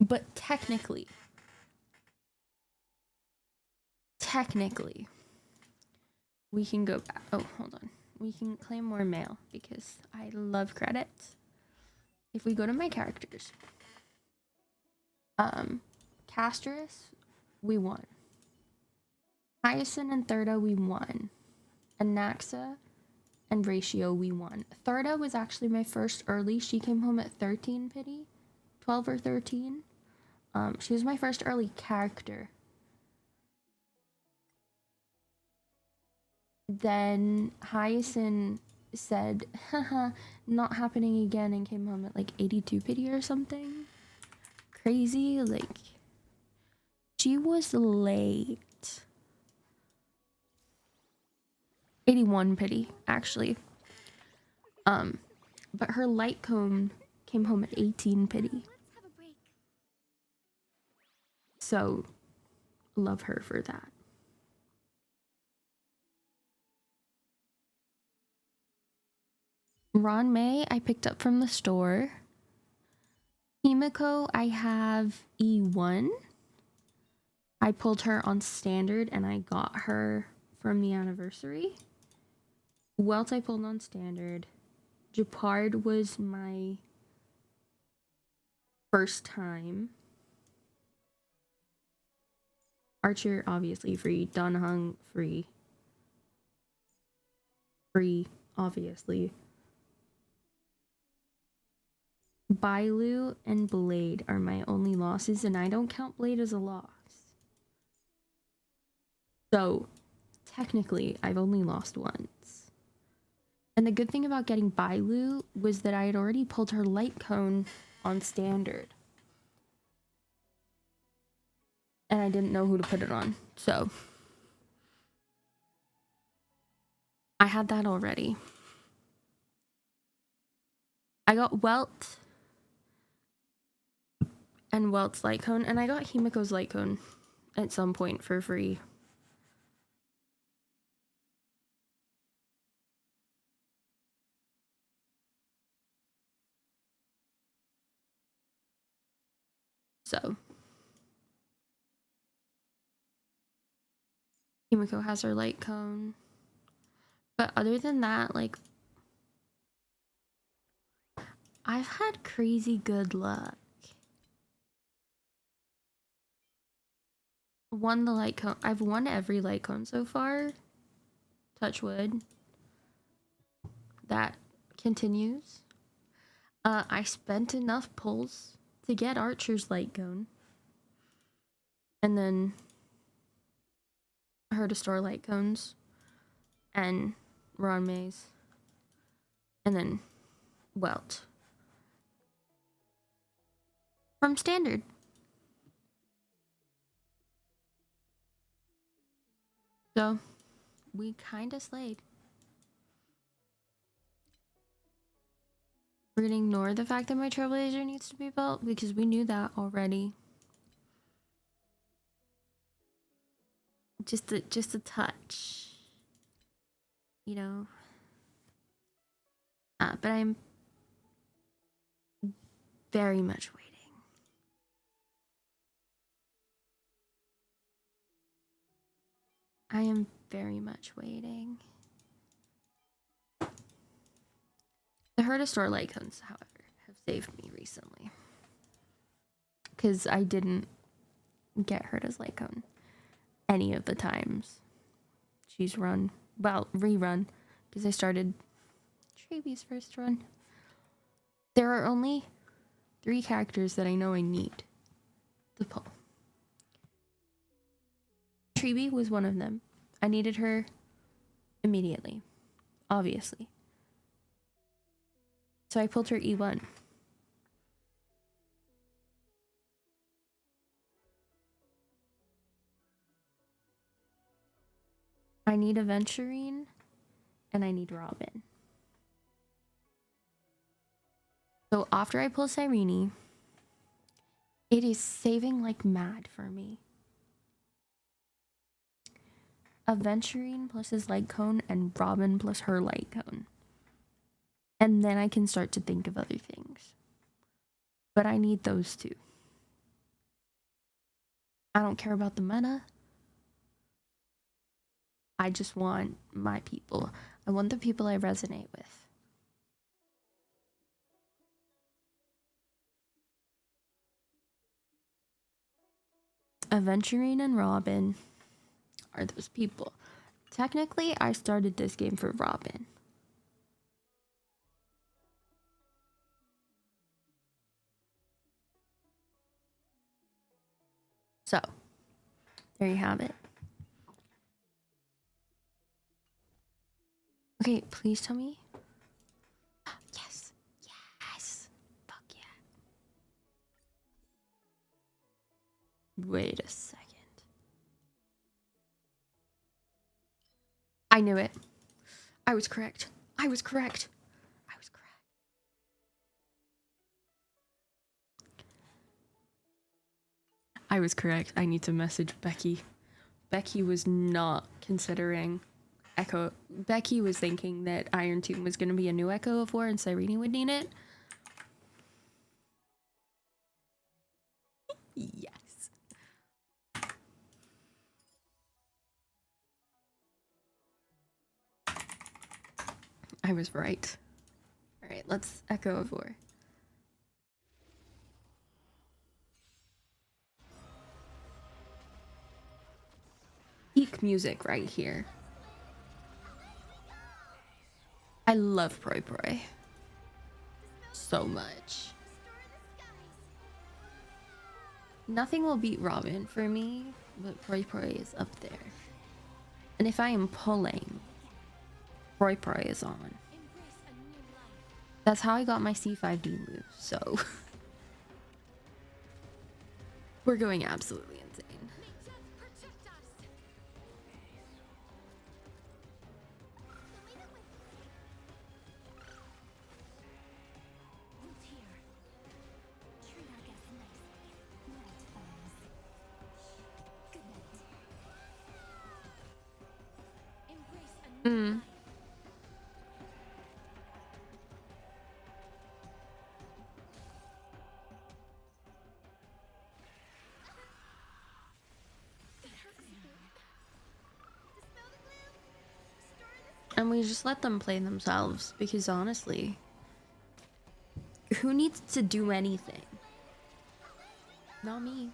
But technically, we can go back. Oh, hold on. We can claim more mail because I love credits. If we go to my characters, Castris, we won. Hyacinth and Thirda, we won. Anaxa and Ratio, we won. Thirda was actually my first early. She came home at 13 pity, 12 or 13. She was my first early character. Then Hyacinth said, haha, not happening again, and came home at like 82 pity or something. Crazy, like, she was late. 81 pity, actually. But her light cone came home at 18 pity. So, love her for that. Ron May, I picked up from the store. Himiko, I have E1. I pulled her on standard and I got her from the anniversary. Welt I pulled on standard. Japard was my first time. Archer, obviously free. Dunhung, free. Free, obviously. Bailu and Blade are my only losses, and I don't count Blade as a loss. So, technically, I've only lost once. And the good thing about getting Bailu was that I had already pulled her light cone on standard. And I didn't know who to put it on, so I had that already. I got Welt and Welt's light cone, and I got Himiko's light cone at some point for free. So Himiko has her light cone. But other than that, like, I've had crazy good luck. Won the light cone. I've won every light cone so far. Touch wood. That continues. I spent enough pulls to get Archer's light cone. And then her to store light cones. And Ron Maze. And then Welt. From standard. So, we kinda slayed. We're gonna ignore the fact that my Trailblazer needs to be built because we knew that already. Just a touch. You know. But I'm very much waiting. I am very much waiting. The Herta Store light cones, however, have saved me recently. Because I didn't get Herta's light cone any of the times she's run. Well, rerun. Because I started Treeby's first run. There are only 3 characters that I know I need to pull. Treeby was one of them. I needed her immediately. Obviously. So I pulled her E1. I need Aventurine and I need Robin. So after I pull Cyrene, it is saving like mad for me. Aventurine plus his light cone and Robin plus her light cone. And then I can start to think of other things. But I need those 2. I don't care about the meta. I just want my people. I want the people I resonate with. Aventurine and Robin are those people. Technically, I started this game for Robin. So, there you have it. Okay, please tell me. Yes. Yes. Fuck yeah. Wait a second. I knew it. I was correct. I was correct. I was correct. I was correct. I need to message Becky. Becky was not considering Echo. Becky was thinking that Iron Tomb was going to be a new Echo of War and Cyrene would need it. Yes. I was right. Alright, let's Echo of War. Peak music right here. I love Proi Proi so much. Nothing will beat Robin for me, but Proi Proi is up there. And if I am pulling, Proi Proi is on. That's how I got my C5D move, so we're going absolutely insane. Mm. And we just let them play themselves because honestly, who needs to do anything? Not me.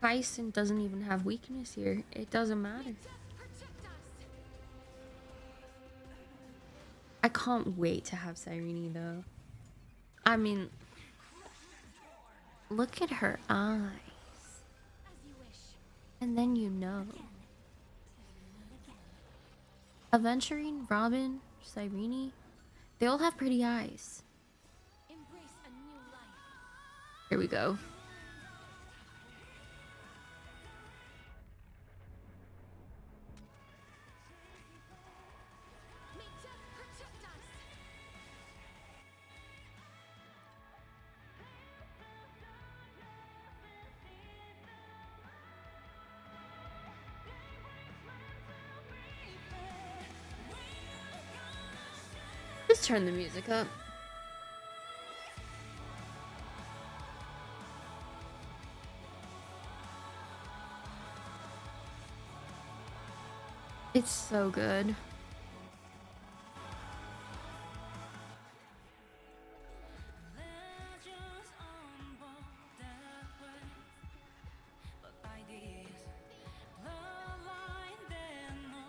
Tyson doesn't even have weakness here. It doesn't matter. I can't wait to have Cyrene though. I mean, look at her eyes. And then you know. Aventurine, Robin, Cyrene, they all have pretty eyes. Here we go. Just turn the music up. It's so good.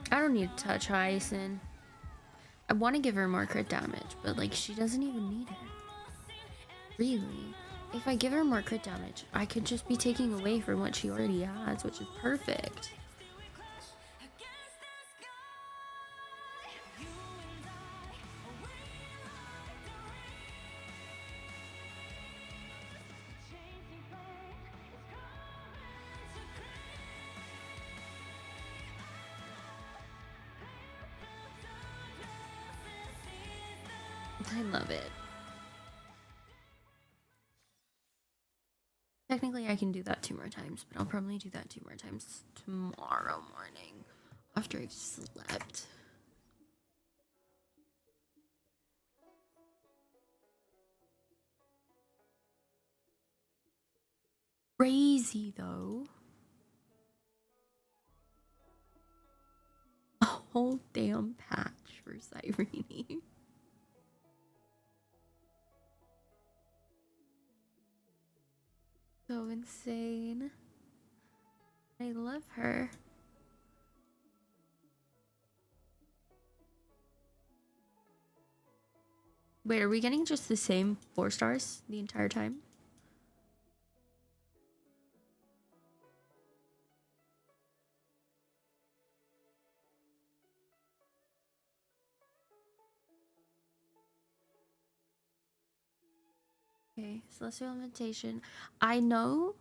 I don't need to touch Hyacinth. I want to give her more crit damage, but like she doesn't even need it. Really. If I give her more crit damage, I could just be taking away from what she already has, which is perfect. I love it. Technically, I can do that 2 more times, but I'll probably do that 2 more times tomorrow morning after I've slept. Crazy though. A whole damn patch for Cyrene. So insane. I love her. Wait, are we getting just the same 4 stars the entire time? Okay, Celestial Invitation. I know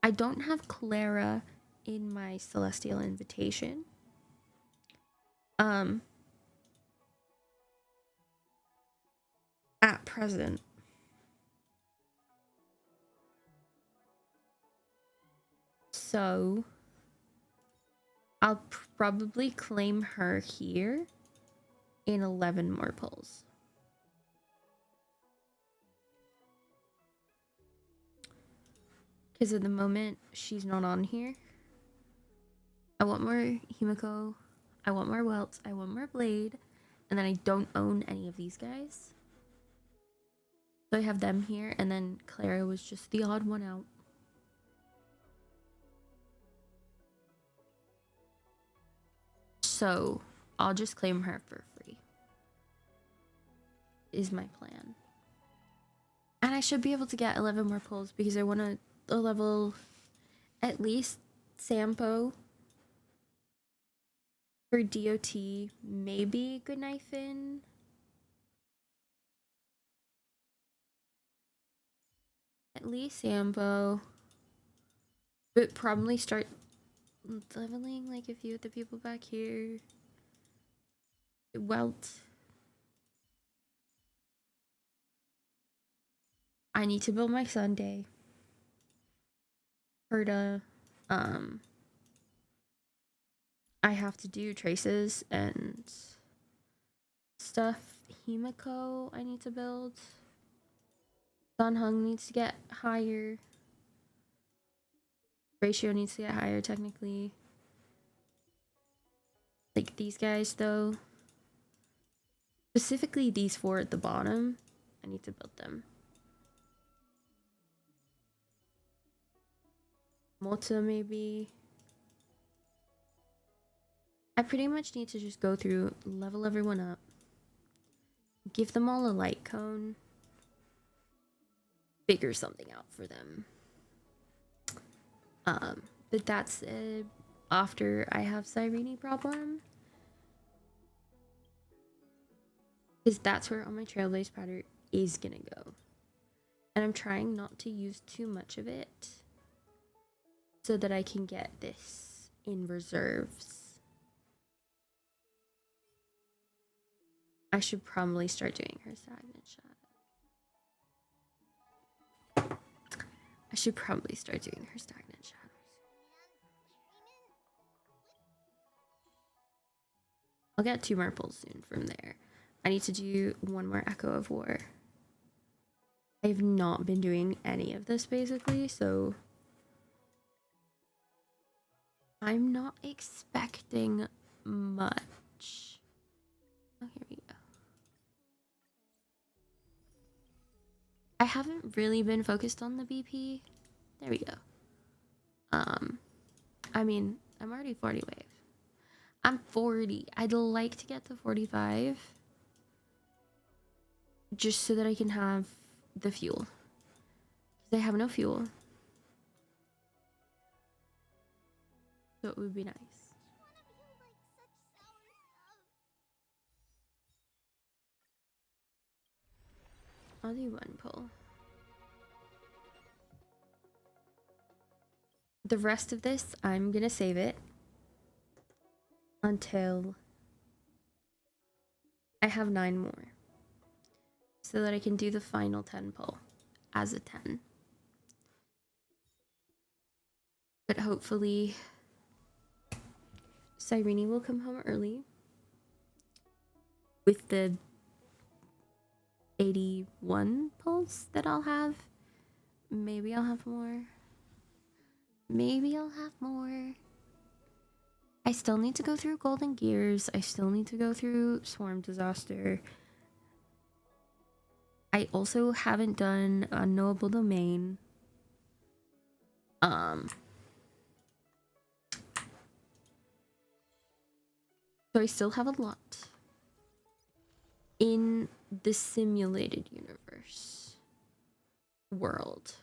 I don't have Clara in my Celestial Invitation. At present. So I'll probably claim her here in 11 more pulls. Because at the moment, she's not on here. I want more Himiko. I want more Welt. I want more Blade. And then I don't own any of these guys. So I have them here. And then Clara was just the odd one out. So I'll just claim her for free. Is my plan. And I should be able to get 11 more pulls because I want to level at least Sampo for DOT, maybe Goodnight Finn. At least Sampo. But probably start leveling like a few of the people back here. Welt. I need to build my Sunday. Herda. I have to do traces and stuff. Himiko I need to build. Sunhung needs to get higher. Ratio needs to get higher technically. Like these guys though. Specifically these 4 at the bottom. I need to build them. Mota maybe. I pretty much need to just go through, level everyone up. Give them all a light cone. Figure something out for them. But that's it. After I have Cyrene problem. Because that's where all my Trailblaze powder is gonna go. And I'm trying not to use too much of it so that I can get this in reserves. I should probably start doing her stagnant shadow. I should probably start doing her stagnant shadows. I'll get 2 more pulls soon from there. I need to do 1 more Echo of War. I've not been doing any of this basically, so I'm not expecting much. Oh, here we go. I haven't really been focused on the BP. There we go. I mean, I'm already 40 wave. I'm 40. I'd like to get to 45 just so that I can have the fuel. Because I have no fuel. So it would be nice. I'll do 1 pull. The rest of this, I'm gonna save it until I have 9 more. So that I can do the final 10 pull as a 10. But hopefully Cyrene will come home early with the 81 pulls that I'll have. Maybe I'll have more. Maybe I'll have more. I still need to go through Golden Gears. I still need to go through Swarm Disaster. I also haven't done Unknowable Domain. So I still have a lot in the simulated universe world.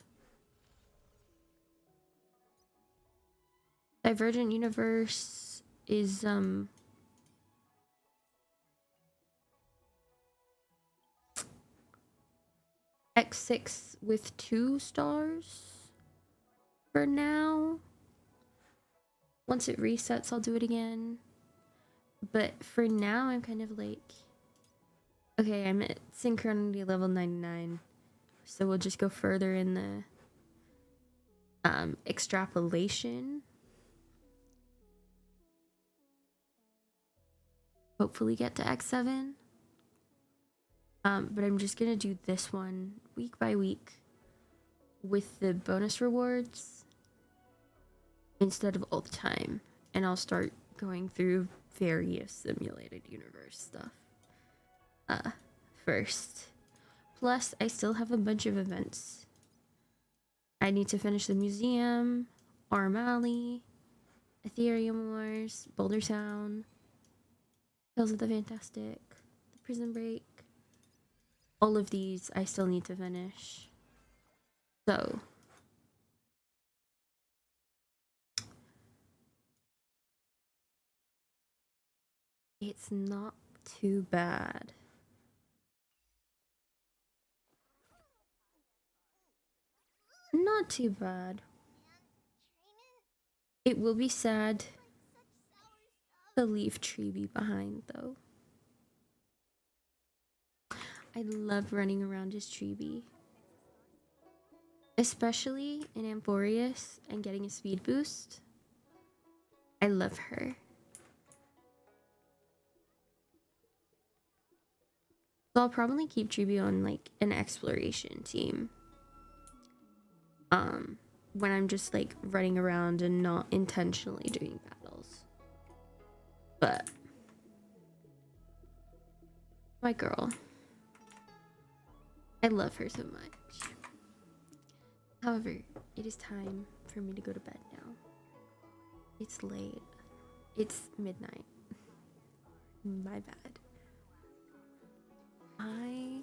Divergent Universe is X6 with 2 stars for now. Once it resets, I'll do it again. But for now, I'm kind of like, okay, I'm at synchronity level 99. So we'll just go further in the extrapolation. Hopefully get to X7. But I'm just gonna do this one week by week with the bonus rewards instead of all the time. And I'll start going through various simulated universe stuff first. Plus, I still have a bunch of events. I need to finish the museum, Arm Alley, Ethereum Wars, Boulder Town, Tales of the Fantastic, the Prison Break. All of these I still need to finish. So it's not too bad. Not too bad. It will be sad to leave Treeby behind, though. I love running around as Treeby. Especially in Amphorius and getting a speed boost. I love her. So I'll probably keep Treeby on like an exploration team. When I'm just like running around and not intentionally doing battles. But my girl. I love her so much. However, it is time for me to go to bed now. It's late. It's midnight. My bad. I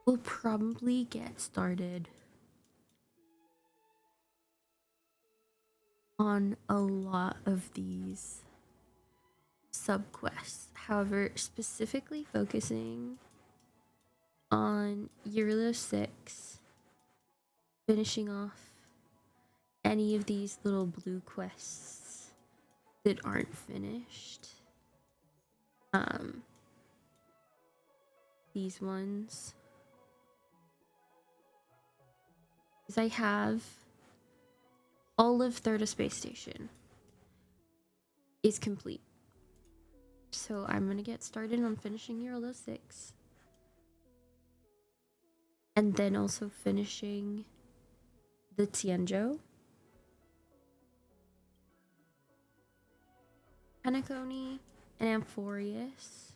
will probably get started on a lot of these subquests. However, specifically focusing on Eurolo 6, finishing off any of these little blue quests that aren't finished. These ones. Because I have all of Third Space Station is complete. So I'm gonna get started on finishing Eurolo 6. And then also finishing the Tianzhou. Penacony and Amphorius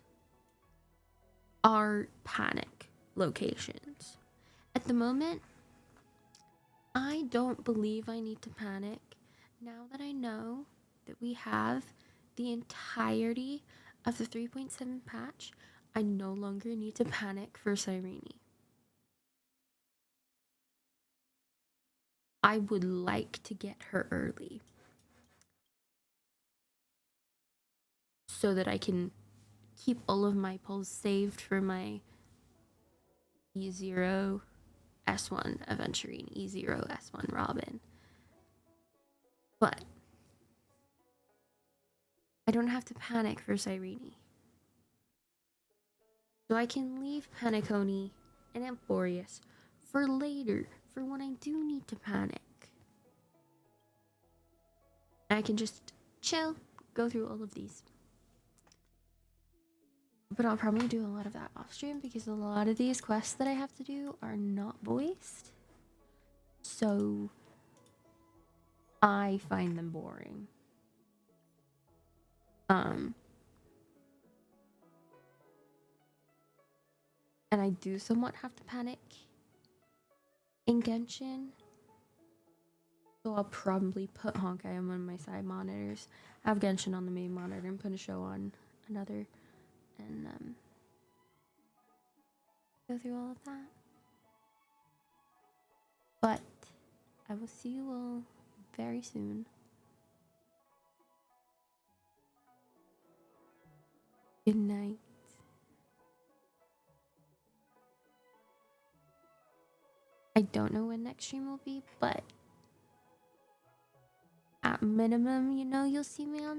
are panic locations. At the moment, I don't believe I need to panic. Now that I know that we have the entirety of the 3.7 patch, I no longer need to panic for Cyrene. I would like to get her early so that I can keep all of my pulls saved for my E0 S1 Aventurine, E0 S1 Robin. But I don't have to panic for Cyrene. So I can leave Penacony and Amphorius for later, for when I do need to panic. I can just chill, go through all of these. But I'll probably do a lot of that off stream because a lot of these quests that I have to do are not voiced. So I find them boring. And I do somewhat have to panic in Genshin. So I'll probably put Honkai on one of my side monitors, have Genshin on the main monitor, and put a show on another, and go through all of that. But I will see you all very soon. Good night. I don't know when next stream will be, but at minimum, you know, you'll see me on